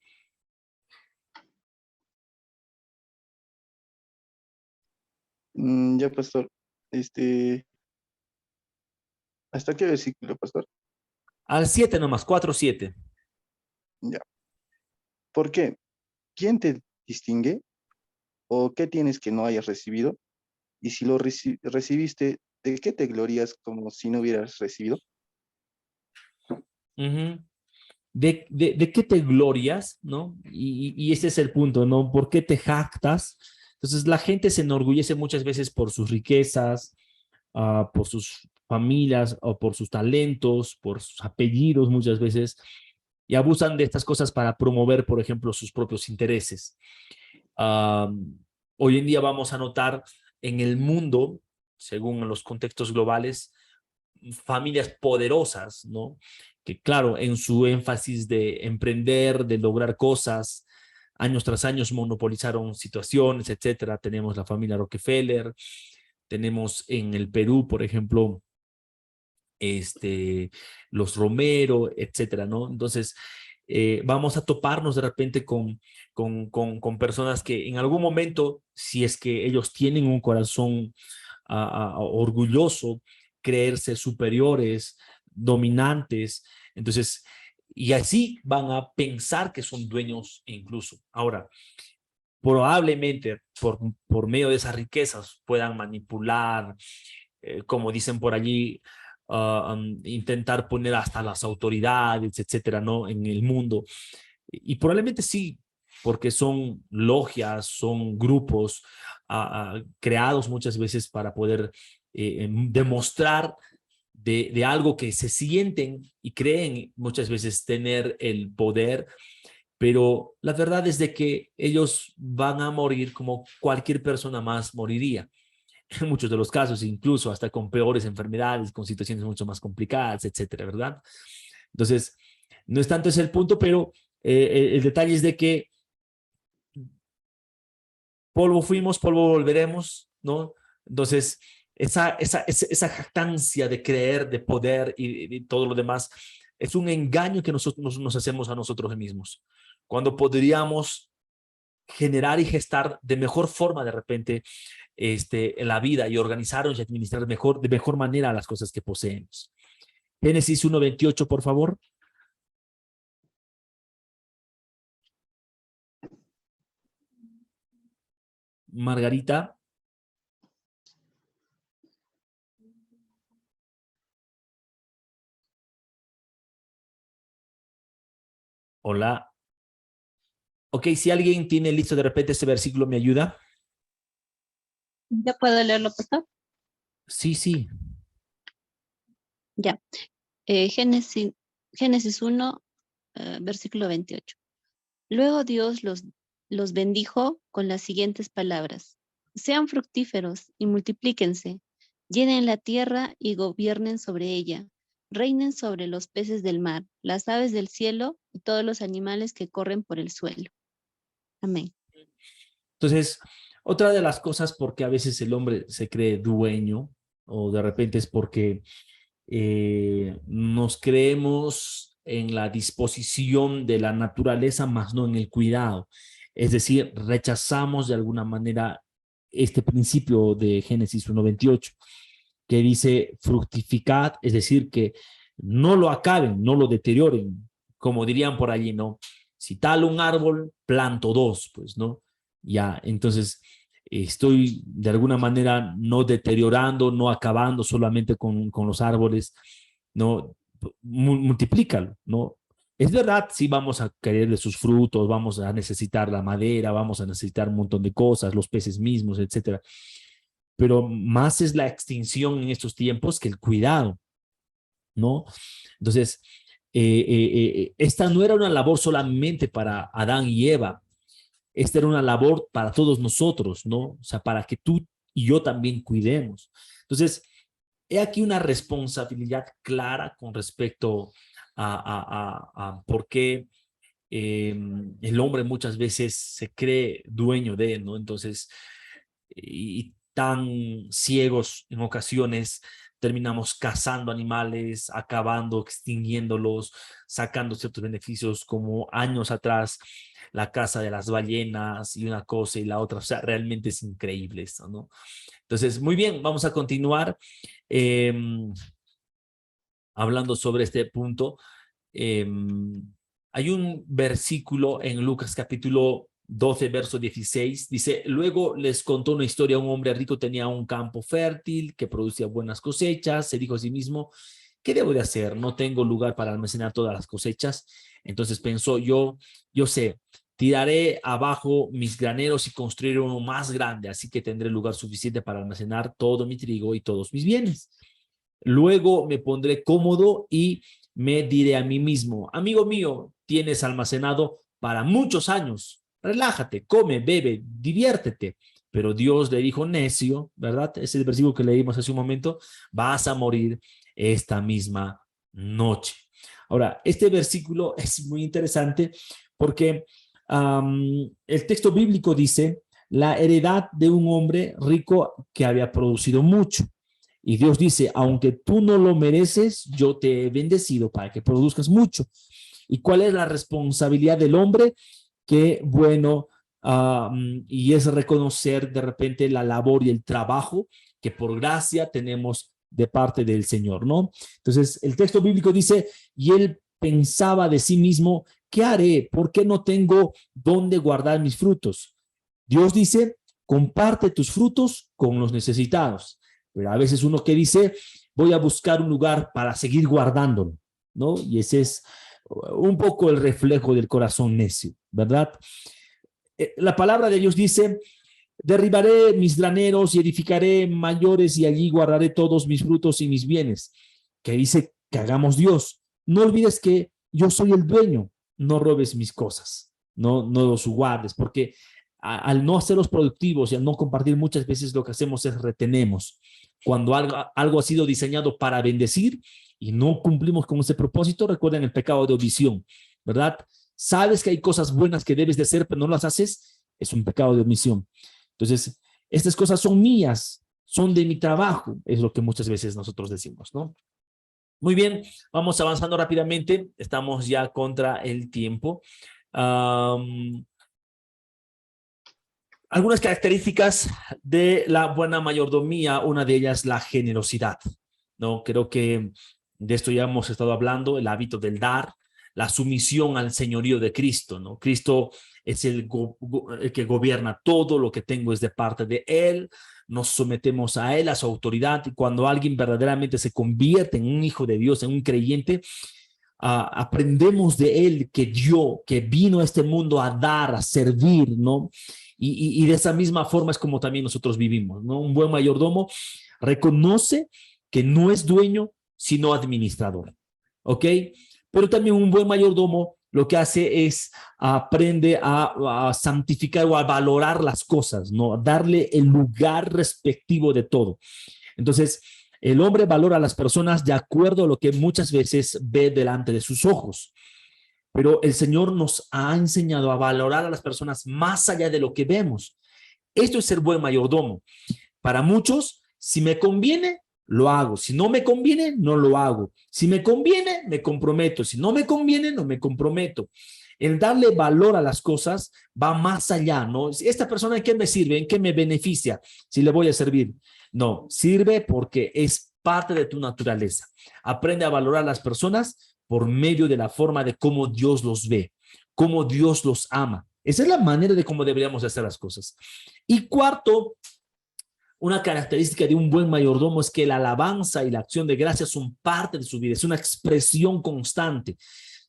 Ya, pastor. ¿Hasta qué versículo, pastor? Al 7 nomás, 4:7. Ya. ¿Por qué? ¿Quién te distingue? ¿O qué tienes que no hayas recibido? Y si lo recibiste, ¿de qué te glorías como si no hubieras recibido? Uh-huh. ¿De qué te glorias, no? Y ese es el punto, ¿no? ¿Por qué te jactas? Entonces, la gente se enorgullece muchas veces por sus riquezas, por sus familias o por sus talentos, por sus apellidos muchas veces, y abusan de estas cosas para promover, por ejemplo, sus propios intereses. Hoy en día vamos a notar en el mundo, según los contextos globales, familias poderosas, ¿no? Que claro, en su énfasis de emprender, de lograr cosas, años tras años monopolizaron situaciones, etcétera. Tenemos la familia Rockefeller, tenemos en el Perú, por ejemplo, los Romero, etcétera, ¿no? Entonces, vamos a toparnos de repente con personas que en algún momento, si es que ellos tienen un corazón orgulloso, creerse superiores, dominantes, entonces, y así van a pensar que son dueños incluso. Ahora, probablemente por medio de esas riquezas puedan manipular, como dicen por allí, intentar poner hasta las autoridades, etcétera, ¿no? En el mundo. Y probablemente sí, porque son logias, son grupos creados muchas veces para poder demostrar de algo que se sienten y creen muchas veces tener el poder, pero la verdad es de que ellos van a morir como cualquier persona más moriría. En muchos de los casos, incluso hasta con peores enfermedades, con situaciones mucho más complicadas, etcétera, ¿verdad? Entonces, no es tanto ese el punto, pero el detalle es de que polvo fuimos, polvo volveremos, ¿no? Entonces, esa jactancia de creer, de poder y todo lo demás, es un engaño que nosotros nos hacemos a nosotros mismos. Cuando podríamos generar y gestar de mejor forma de repente en la vida y organizarnos y administrar de mejor manera las cosas que poseemos. Génesis 1:28, por favor. Margarita. Hola. Ok, si alguien tiene listo de repente ese versículo, ¿me ayuda? ¿Ya puedo leerlo, pastor? Sí, sí. Ya. Génesis 1, versículo 28. Luego Dios los bendijo con las siguientes palabras. Sean fructíferos y multiplíquense, llenen la tierra y gobiernen sobre ella, reinen sobre los peces del mar, las aves del cielo y todos los animales que corren por el suelo. Amén. Entonces, otra de las cosas porque a veces el hombre se cree dueño o de repente es porque nos creemos en la disposición de la naturaleza, más no en el cuidado. Es decir, rechazamos de alguna manera este principio de Génesis 1:28, que dice fructificad, es decir, que no lo acaben, no lo deterioren, como dirían por allí, ¿no? Si talo un árbol, planto dos, pues, ¿no? Ya, entonces estoy de alguna manera no deteriorando, no acabando solamente con los árboles, ¿no? Multiplícalo, ¿no? Es verdad, sí vamos a querer de sus frutos, vamos a necesitar la madera, vamos a necesitar un montón de cosas, los peces mismos, etcétera. Pero más es la extinción en estos tiempos que el cuidado, ¿no? Entonces, esta no era una labor solamente para Adán y Eva, esta era una labor para todos nosotros, ¿no? O sea, para que tú y yo también cuidemos. Entonces, he aquí una responsabilidad clara con respecto a por qué el hombre muchas veces se cree dueño de, ¿no? Entonces, y tan ciegos en ocasiones, terminamos cazando animales, acabando, extinguiéndolos, sacando ciertos beneficios como años atrás, la caza de las ballenas y una cosa y la otra. O sea, realmente es increíble esto, ¿no? Entonces, muy bien, vamos a continuar hablando sobre este punto. Hay un versículo en Lucas capítulo 12, verso 16, dice, luego les contó una historia, un hombre rico tenía un campo fértil que producía buenas cosechas, se dijo a sí mismo, ¿qué debo de hacer? No tengo lugar para almacenar todas las cosechas. Entonces pensó, yo sé, tiraré abajo mis graneros y construiré uno más grande, así que tendré lugar suficiente para almacenar todo mi trigo y todos mis bienes. Luego me pondré cómodo y me diré a mí mismo, amigo mío, tienes almacenado para muchos años. Relájate, come, bebe, diviértete. Pero Dios le dijo, necio, ¿verdad? Es el versículo que leímos hace un momento, vas a morir esta misma noche. Ahora, este versículo es muy interesante porque el texto bíblico dice, la heredad de un hombre rico que había producido mucho. Y Dios dice, aunque tú no lo mereces, yo te he bendecido para que produzcas mucho. ¿Y cuál es la responsabilidad del hombre? Que bueno, y es reconocer de repente la labor y el trabajo que por gracia tenemos de parte del Señor, ¿no? Entonces, el texto bíblico dice, y él pensaba de sí mismo, ¿qué haré? ¿Por qué no tengo dónde guardar mis frutos? Dios dice, comparte tus frutos con los necesitados. Pero a veces uno que dice, voy a buscar un lugar para seguir guardándolo, ¿no? Y ese es un poco el reflejo del corazón necio, ¿verdad? La palabra de Dios dice, derribaré mis graneros y edificaré mayores y allí guardaré todos mis frutos y mis bienes. Que dice que hagamos Dios. No olvides que yo soy el dueño, no robes mis cosas, no los guardes, porque al no hacerlos productivos y al no compartir muchas veces lo que hacemos es retenemos. Cuando algo ha sido diseñado para bendecir y no cumplimos con ese propósito, recuerden el pecado de omisión, ¿verdad? Sabes que hay cosas buenas que debes de hacer, pero no las haces, es un pecado de omisión. Entonces, estas cosas son mías, son de mi trabajo, es lo que muchas veces nosotros decimos, ¿no? Muy bien, vamos avanzando rápidamente, estamos ya contra el tiempo. Algunas características de la buena mayordomía, una de ellas la generosidad, ¿no? Creo que de esto ya hemos estado hablando, el hábito del dar, la sumisión al señorío de Cristo, ¿no? Cristo es el que gobierna todo, lo que tengo es de parte de Él, nos sometemos a Él, a su autoridad, y cuando alguien verdaderamente se convierte en un hijo de Dios, en un creyente, aprendemos de Él que vino a este mundo a dar, a servir, ¿no? Y de esa misma forma es como también nosotros vivimos, ¿no? Un buen mayordomo reconoce que no es dueño, sino administrador, ¿ok? Pero también un buen mayordomo lo que hace es aprende a santificar o a valorar las cosas, ¿no? Darle el lugar respectivo de todo. Entonces, el hombre valora a las personas de acuerdo a lo que muchas veces ve delante de sus ojos. Pero el Señor nos ha enseñado a valorar a las personas más allá de lo que vemos. Esto es ser buen mayordomo. Para muchos, si me conviene, lo hago. Si no me conviene, no lo hago. Si me conviene, me comprometo. Si no me conviene, no me comprometo. El darle valor a las cosas va más allá, ¿no? ¿Esta persona en qué me sirve? ¿En qué me beneficia? Si le voy a servir. No, sirve porque es parte de tu naturaleza. Aprende a valorar a las personas por medio de la forma de cómo Dios los ve, cómo Dios los ama. Esa es la manera de cómo deberíamos hacer las cosas. Y cuarto, una característica de un buen mayordomo es que la alabanza y la acción de gracias son parte de su vida, es una expresión constante.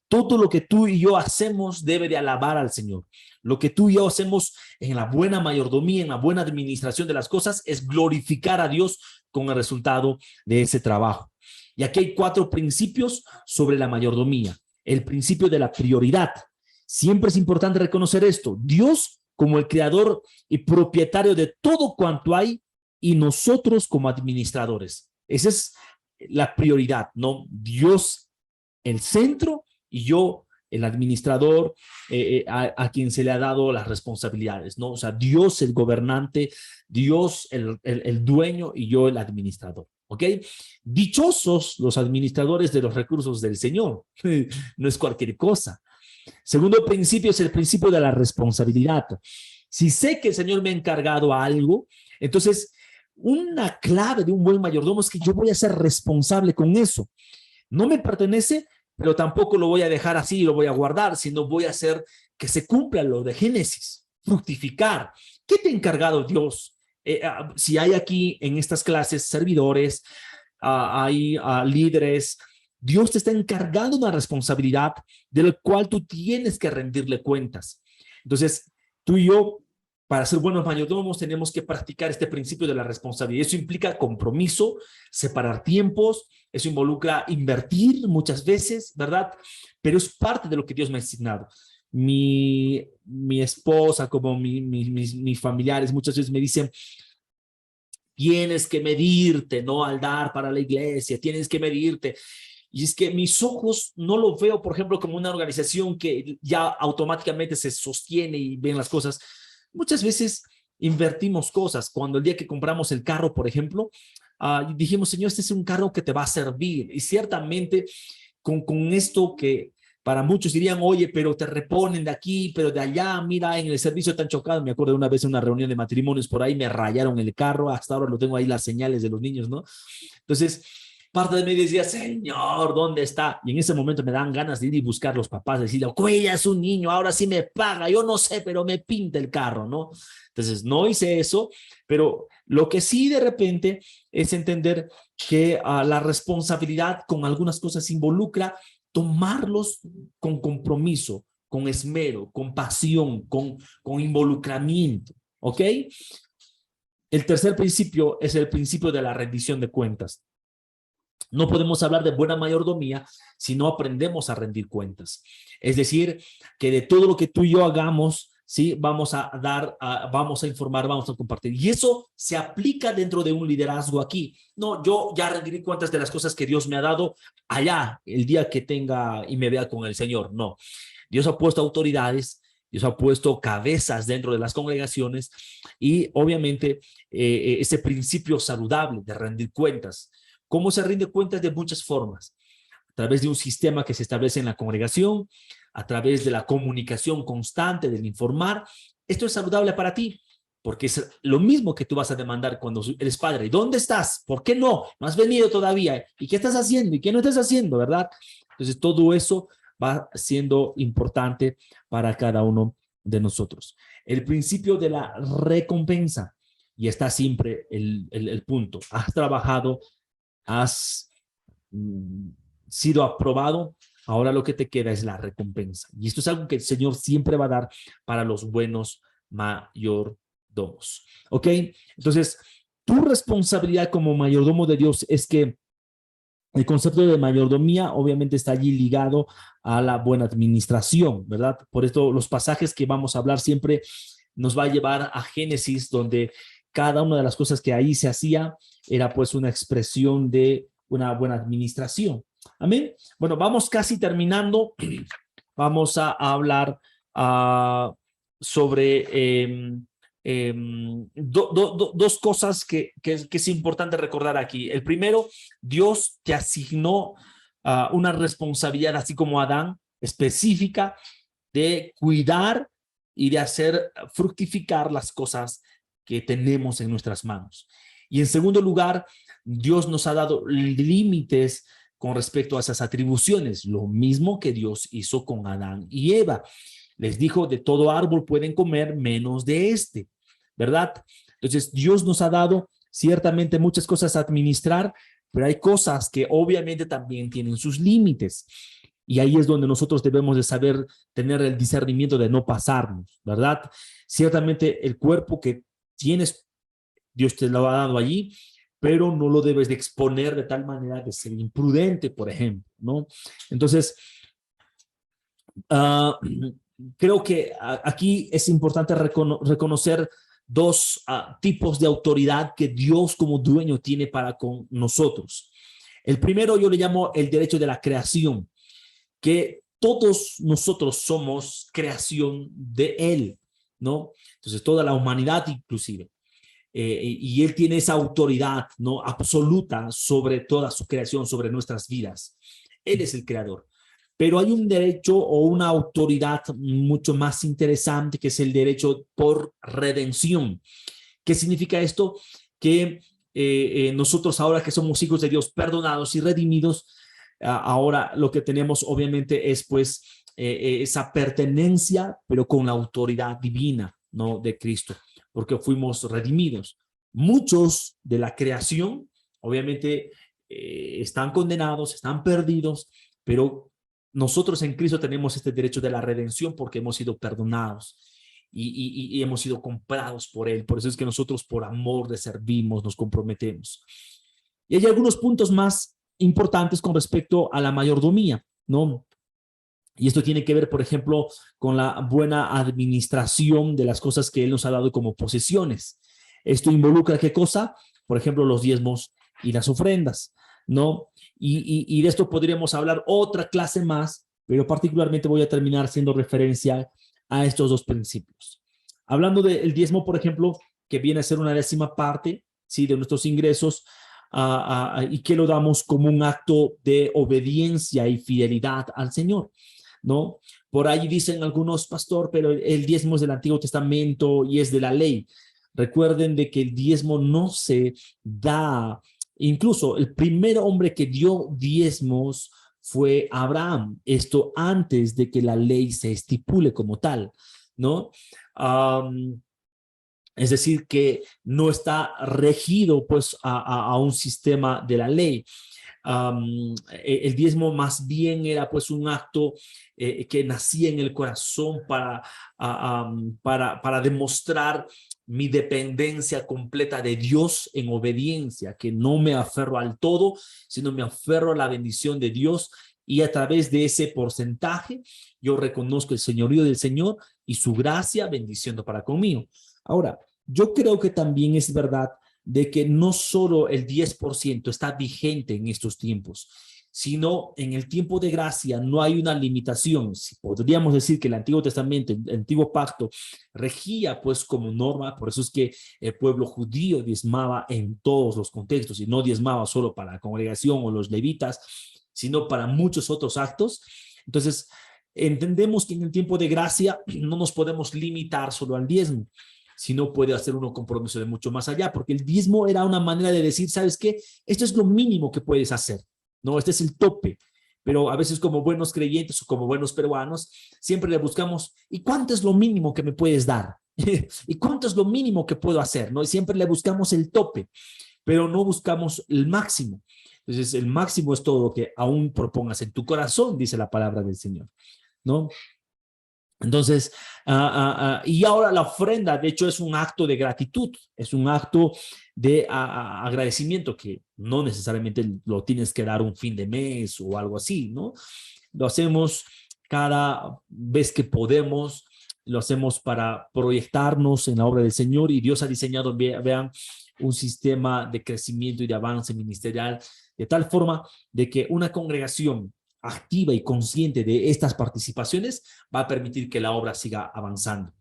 Todo lo que tú y yo hacemos debe de alabar al Señor. Lo que tú y yo hacemos en la buena mayordomía, en la buena administración de las cosas, es glorificar a Dios con el resultado de ese trabajo. Y aquí hay 4 principios sobre la mayordomía. El principio de la prioridad. Siempre es importante reconocer esto. Dios como el creador y propietario de todo cuanto hay, y nosotros como administradores. Esa es la prioridad, ¿no? Dios el centro y yo el administrador a quien se le ha dado las responsabilidades, ¿no? O sea, Dios el gobernante, Dios el dueño y yo el administrador, ¿ok? Dichosos los administradores de los recursos del Señor. No es cualquier cosa. Segundo principio es el principio de la responsabilidad. Si sé que el Señor me ha encargado algo, entonces una clave de un buen mayordomo es que yo voy a ser responsable con eso. No me pertenece, pero tampoco lo voy a dejar así y lo voy a guardar, sino voy a hacer que se cumpla lo de Génesis, fructificar. ¿Qué te ha encargado Dios? Si hay aquí en estas clases servidores, hay líderes, Dios te está encargando una responsabilidad de la cual tú tienes que rendirle cuentas. Entonces, tú y yo, para ser buenos mayordomos, tenemos que practicar este principio de la responsabilidad. Eso implica compromiso, separar tiempos, eso involucra invertir muchas veces, ¿verdad? Pero es parte de lo que Dios me ha asignado. Mi esposa, como mis familiares, muchas veces me dicen, tienes que medirte, ¿no? Al dar para la iglesia, tienes que medirte. Y es que mis ojos no lo veo, por ejemplo, como una organización que ya automáticamente se sostiene y ven las cosas. Muchas veces invertimos cosas. Cuando el día que compramos el carro, por ejemplo, dijimos, Señor, este es un carro que te va a servir. Y ciertamente con esto que para muchos dirían, oye, pero te reponen de aquí, pero de allá, mira, en el servicio tan chocado. Me acuerdo de una vez en una reunión de matrimonios por ahí, me rayaron el carro. Hasta ahora lo tengo ahí las señales de los niños, ¿no? Entonces, parte de mí decía, Señor, ¿dónde está? Y en ese momento me dan ganas de ir y buscar a los papás, decirle, cuida, es un niño, ahora sí me paga, yo no sé, pero me pinta el carro, ¿no? Entonces, no hice eso, pero lo que sí de repente es entender que la responsabilidad con algunas cosas involucra tomarlos con compromiso, con esmero, con pasión, con involucramiento, ¿ok? El tercer principio es el principio de la rendición de cuentas. No podemos hablar de buena mayordomía si no aprendemos a rendir cuentas. Es decir, que de todo lo que tú y yo hagamos, ¿sí? Vamos a dar, vamos a informar, vamos a compartir. Y eso se aplica dentro de un liderazgo aquí. No, yo ya rendiré cuentas de las cosas que Dios me ha dado allá, el día que tenga y me vea con el Señor. No, Dios ha puesto autoridades, Dios ha puesto cabezas dentro de las congregaciones y obviamente ese principio saludable de rendir cuentas. ¿Cómo se rinde cuentas? De muchas formas. A través de un sistema que se establece en la congregación, a través de la comunicación constante, del informar. Esto es saludable para ti, porque es lo mismo que tú vas a demandar cuando eres padre. ¿Dónde estás? ¿Por qué no? No has venido todavía. ¿Y qué estás haciendo? ¿Y qué no estás haciendo? ¿Verdad? Entonces, todo eso va siendo importante para cada uno de nosotros. El principio de la recompensa. Y está siempre el punto. Has trabajado, has sido aprobado, ahora lo que te queda es la recompensa. Y esto es algo que el Señor siempre va a dar para los buenos mayordomos. ¿Ok? Entonces, tu responsabilidad como mayordomo de Dios es que el concepto de mayordomía obviamente está allí ligado a la buena administración, ¿verdad? Por esto los pasajes que vamos a hablar siempre nos va a llevar a Génesis, donde cada una de las cosas que ahí se hacía era pues una expresión de una buena administración. Amén. Bueno, vamos casi terminando. Vamos a hablar sobre dos cosas que es importante recordar aquí. El primero, Dios te asignó una responsabilidad, así como Adán, específica de cuidar y de hacer fructificar las cosas que tenemos en nuestras manos. Y en segundo lugar, Dios nos ha dado límites con respecto a esas atribuciones, lo mismo que Dios hizo con Adán y Eva. Les dijo, de todo árbol pueden comer menos de este, ¿verdad? Entonces, Dios nos ha dado ciertamente muchas cosas a administrar, pero hay cosas que obviamente también tienen sus límites. Y ahí es donde nosotros debemos de saber tener el discernimiento de no pasarnos, ¿verdad? Ciertamente el cuerpo que tienes, Dios te lo ha dado allí, pero no lo debes de exponer de tal manera de ser imprudente, por ejemplo, ¿no? Entonces, creo que aquí es importante reconocer dos tipos de autoridad que Dios como dueño tiene para con nosotros. El primero yo le llamo el derecho de la creación, que todos nosotros somos creación de Él, ¿no? Entonces toda la humanidad inclusive. Y Él tiene esa autoridad, ¿no?, absoluta sobre toda su creación, sobre nuestras vidas. Él es el creador. Pero hay un derecho o una autoridad mucho más interesante, que es el derecho por redención. ¿Qué significa esto? Que nosotros ahora que somos hijos de Dios, perdonados y redimidos, ahora lo que tenemos obviamente es pues esa pertenencia, pero con la autoridad divina, ¿no?, de Cristo, porque fuimos redimidos. Muchos de la creación obviamente están condenados, están perdidos, pero nosotros en Cristo tenemos este derecho de la redención porque hemos sido perdonados y hemos sido comprados por Él. Por eso es que nosotros por amor le servimos, nos comprometemos. Y hay algunos puntos más importantes con respecto a la mayordomía, ¿no? Y esto tiene que ver, por ejemplo, con la buena administración de las cosas que Él nos ha dado como posesiones. Esto involucra, ¿qué cosa? Por ejemplo, los diezmos y las ofrendas, ¿no? Y de esto podríamos hablar otra clase más, pero particularmente voy a terminar haciendo referencia a estos dos principios. Hablando del diezmo, por ejemplo, que viene a ser una 10ª parte, ¿sí?, de nuestros ingresos, y que lo damos como un acto de obediencia y fidelidad al Señor, ¿no? Por ahí dicen algunos, pastor, pero el diezmo es del Antiguo Testamento y es de la ley. Recuerden de que el diezmo no se da. Incluso el primer hombre que dio diezmos fue Abraham, esto antes de que la ley se estipule como tal, ¿no? Es decir, que no está regido pues a un sistema de la ley. El diezmo más bien era pues un acto que nacía en el corazón para demostrar mi dependencia completa de Dios en obediencia, que no me aferro al todo, sino me aferro a la bendición de Dios, y a través de ese porcentaje yo reconozco el señorío del Señor y su gracia bendiciendo para conmigo. Ahora, yo creo que también es verdad de que no solo el 10% está vigente en estos tiempos, sino en el tiempo de gracia no hay una limitación. Si podríamos decir que el Antiguo Testamento, el Antiguo Pacto, regía pues como norma, por eso es que el pueblo judío diezmaba en todos los contextos, y no diezmaba solo para la congregación o los levitas, sino para muchos otros actos. Entonces, entendemos que en el tiempo de gracia no nos podemos limitar solo al diezmo, sino puede hacer uno compromiso de mucho más allá, porque el diezmo era una manera de decir, ¿sabes qué? Esto es lo mínimo que puedes hacer, ¿no? Este es el tope. Pero a veces como buenos creyentes o como buenos peruanos, siempre le buscamos, ¿y cuánto es lo mínimo que me puedes dar? ¿Y cuánto es lo mínimo que puedo hacer? ¿No? Y siempre le buscamos el tope, pero no buscamos el máximo. Entonces, el máximo es todo lo que aún propongas en tu corazón, dice la palabra del Señor, ¿no? Entonces, y ahora la ofrenda, de hecho, es un acto de gratitud, es un acto de agradecimiento, que no necesariamente lo tienes que dar un fin de mes o algo así, ¿no? Lo hacemos cada vez que podemos, lo hacemos para proyectarnos en la obra del Señor, y Dios ha diseñado, vean, un sistema de crecimiento y de avance ministerial de tal forma de que una congregación activa y consciente de estas participaciones va a permitir que la obra siga avanzando,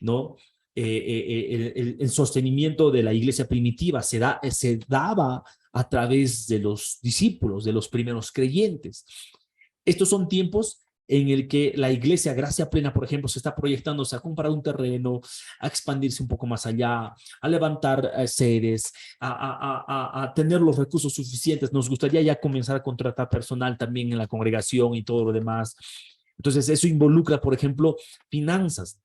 ¿no? El sostenimiento de la iglesia primitiva se daba a través de los discípulos, de los primeros creyentes. Estos son tiempos en el que la iglesia Gracia Plena, por ejemplo, se está proyectándose a comprar un terreno, a expandirse un poco más allá, a levantar sedes, a tener los recursos suficientes. Nos gustaría ya comenzar a contratar personal también en la congregación y todo lo demás. Entonces, eso involucra, por ejemplo, finanzas.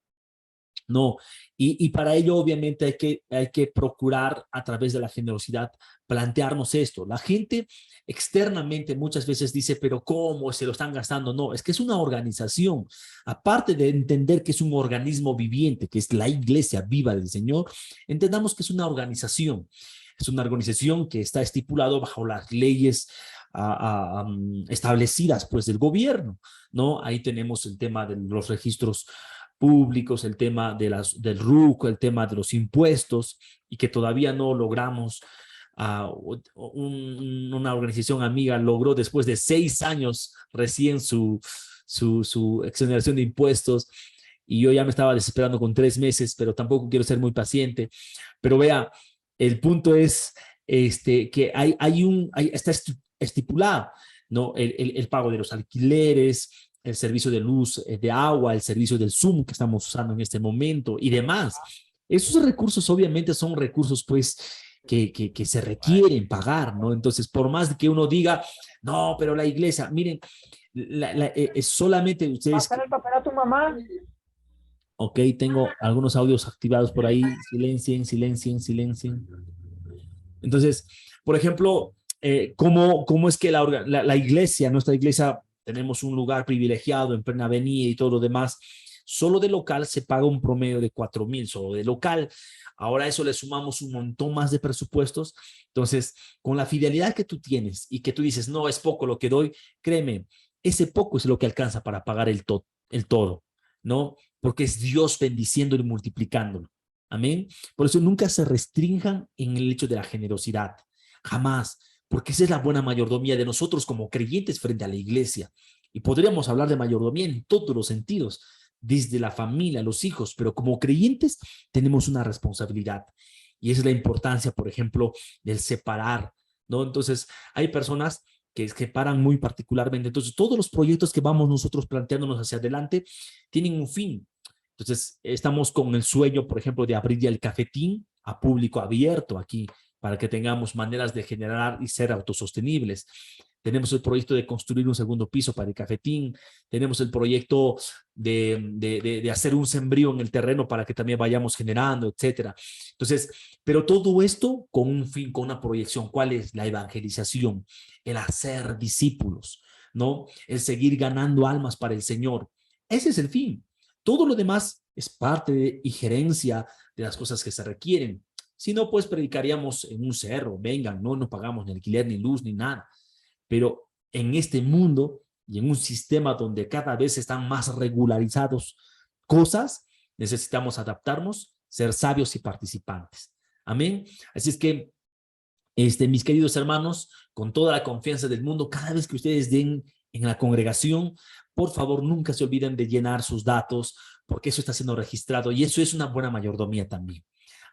No, y para ello obviamente hay que procurar a través de la generosidad plantearnos esto. La gente externamente muchas veces dice, pero ¿cómo se lo están gastando? No, es que es una organización. Aparte de entender que es un organismo viviente, que es la iglesia viva del Señor, entendamos que es una organización. Es una organización que está estipulado bajo las leyes establecidas pues del gobierno, ¿no? Ahí tenemos el tema de los registros públicos, el tema de del RUC, el tema de los impuestos, y que todavía no logramos. Una organización amiga logró después de 6 años recién su exoneración de impuestos, y yo ya me estaba desesperando con 3 meses, pero tampoco quiero ser muy paciente. Pero vea, el punto es que está estipulado, ¿no? El pago de los alquileres, el servicio de luz, de agua, el servicio del Zoom que estamos usando en este momento y demás. Esos recursos obviamente son recursos pues que se requieren pagar, ¿no? Entonces, por más que uno diga, no, pero la iglesia, miren, es solamente ustedes... ¿Pásale el papel a tu mamá? Ok, tengo algunos audios activados por ahí. Silencien, silencien, silencien. Entonces, por ejemplo, ¿cómo es que la iglesia, nuestra iglesia, tenemos un lugar privilegiado en plena avenida y todo lo demás? Solo de local se paga un promedio de 4,000, solo de local. Ahora a eso le sumamos un montón más de presupuestos. Entonces, con la fidelidad que tú tienes y que tú dices, no, es poco lo que doy, créeme, ese poco es lo que alcanza para pagar el todo, ¿no? Porque es Dios bendiciéndolo y multiplicándolo. Amén. Por eso nunca se restrinjan en el hecho de la generosidad. Jamás. Porque esa es la buena mayordomía de nosotros como creyentes frente a la iglesia. Y podríamos hablar de mayordomía en todos los sentidos, desde la familia, los hijos, pero como creyentes tenemos una responsabilidad. Y esa es la importancia, por ejemplo, del separar, ¿no? Entonces, hay personas que paran muy particularmente. Entonces, todos los proyectos que vamos nosotros planteándonos hacia adelante tienen un fin. Entonces, estamos con el sueño, por ejemplo, de abrir ya el cafetín a público abierto aquí, para que tengamos maneras de generar y ser autosostenibles. Tenemos el proyecto de construir un segundo piso para el cafetín. Tenemos el proyecto de hacer un sembrío en el terreno para que también vayamos generando, etcétera. Entonces, pero todo esto con un fin, con una proyección. ¿Cuál es? La evangelización, el hacer discípulos, ¿no? El seguir ganando almas para el Señor. Ese es el fin. Todo lo demás es parte y gerencia de las cosas que se requieren. Si no, pues predicaríamos en un cerro, vengan, no pagamos ni alquiler, ni luz, ni nada. Pero en este mundo y en un sistema donde cada vez están más regularizados cosas, necesitamos adaptarnos, ser sabios y participantes. Amén. Así es que, mis queridos hermanos, con toda la confianza del mundo, cada vez que ustedes den en la congregación, por favor, nunca se olviden de llenar sus datos, porque eso está siendo registrado y eso es una buena mayordomía también.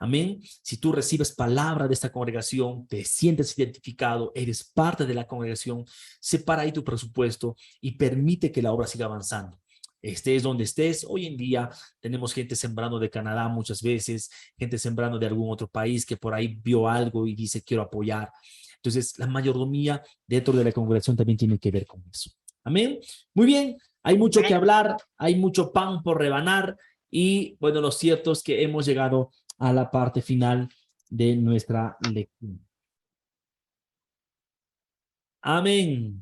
Amén. Si tú recibes palabra de esta congregación, te sientes identificado, eres parte de la congregación, separa ahí tu presupuesto y permite que la obra siga avanzando. Estés donde estés, hoy en día tenemos gente sembrando de Canadá muchas veces, gente sembrando de algún otro país que por ahí vio algo y dice quiero apoyar. Entonces, la mayordomía dentro de la congregación también tiene que ver con eso. Amén. Muy bien, hay mucho que hablar, hay mucho pan por rebanar y bueno, lo cierto es que hemos llegado a la parte final de nuestra lectura. Amén.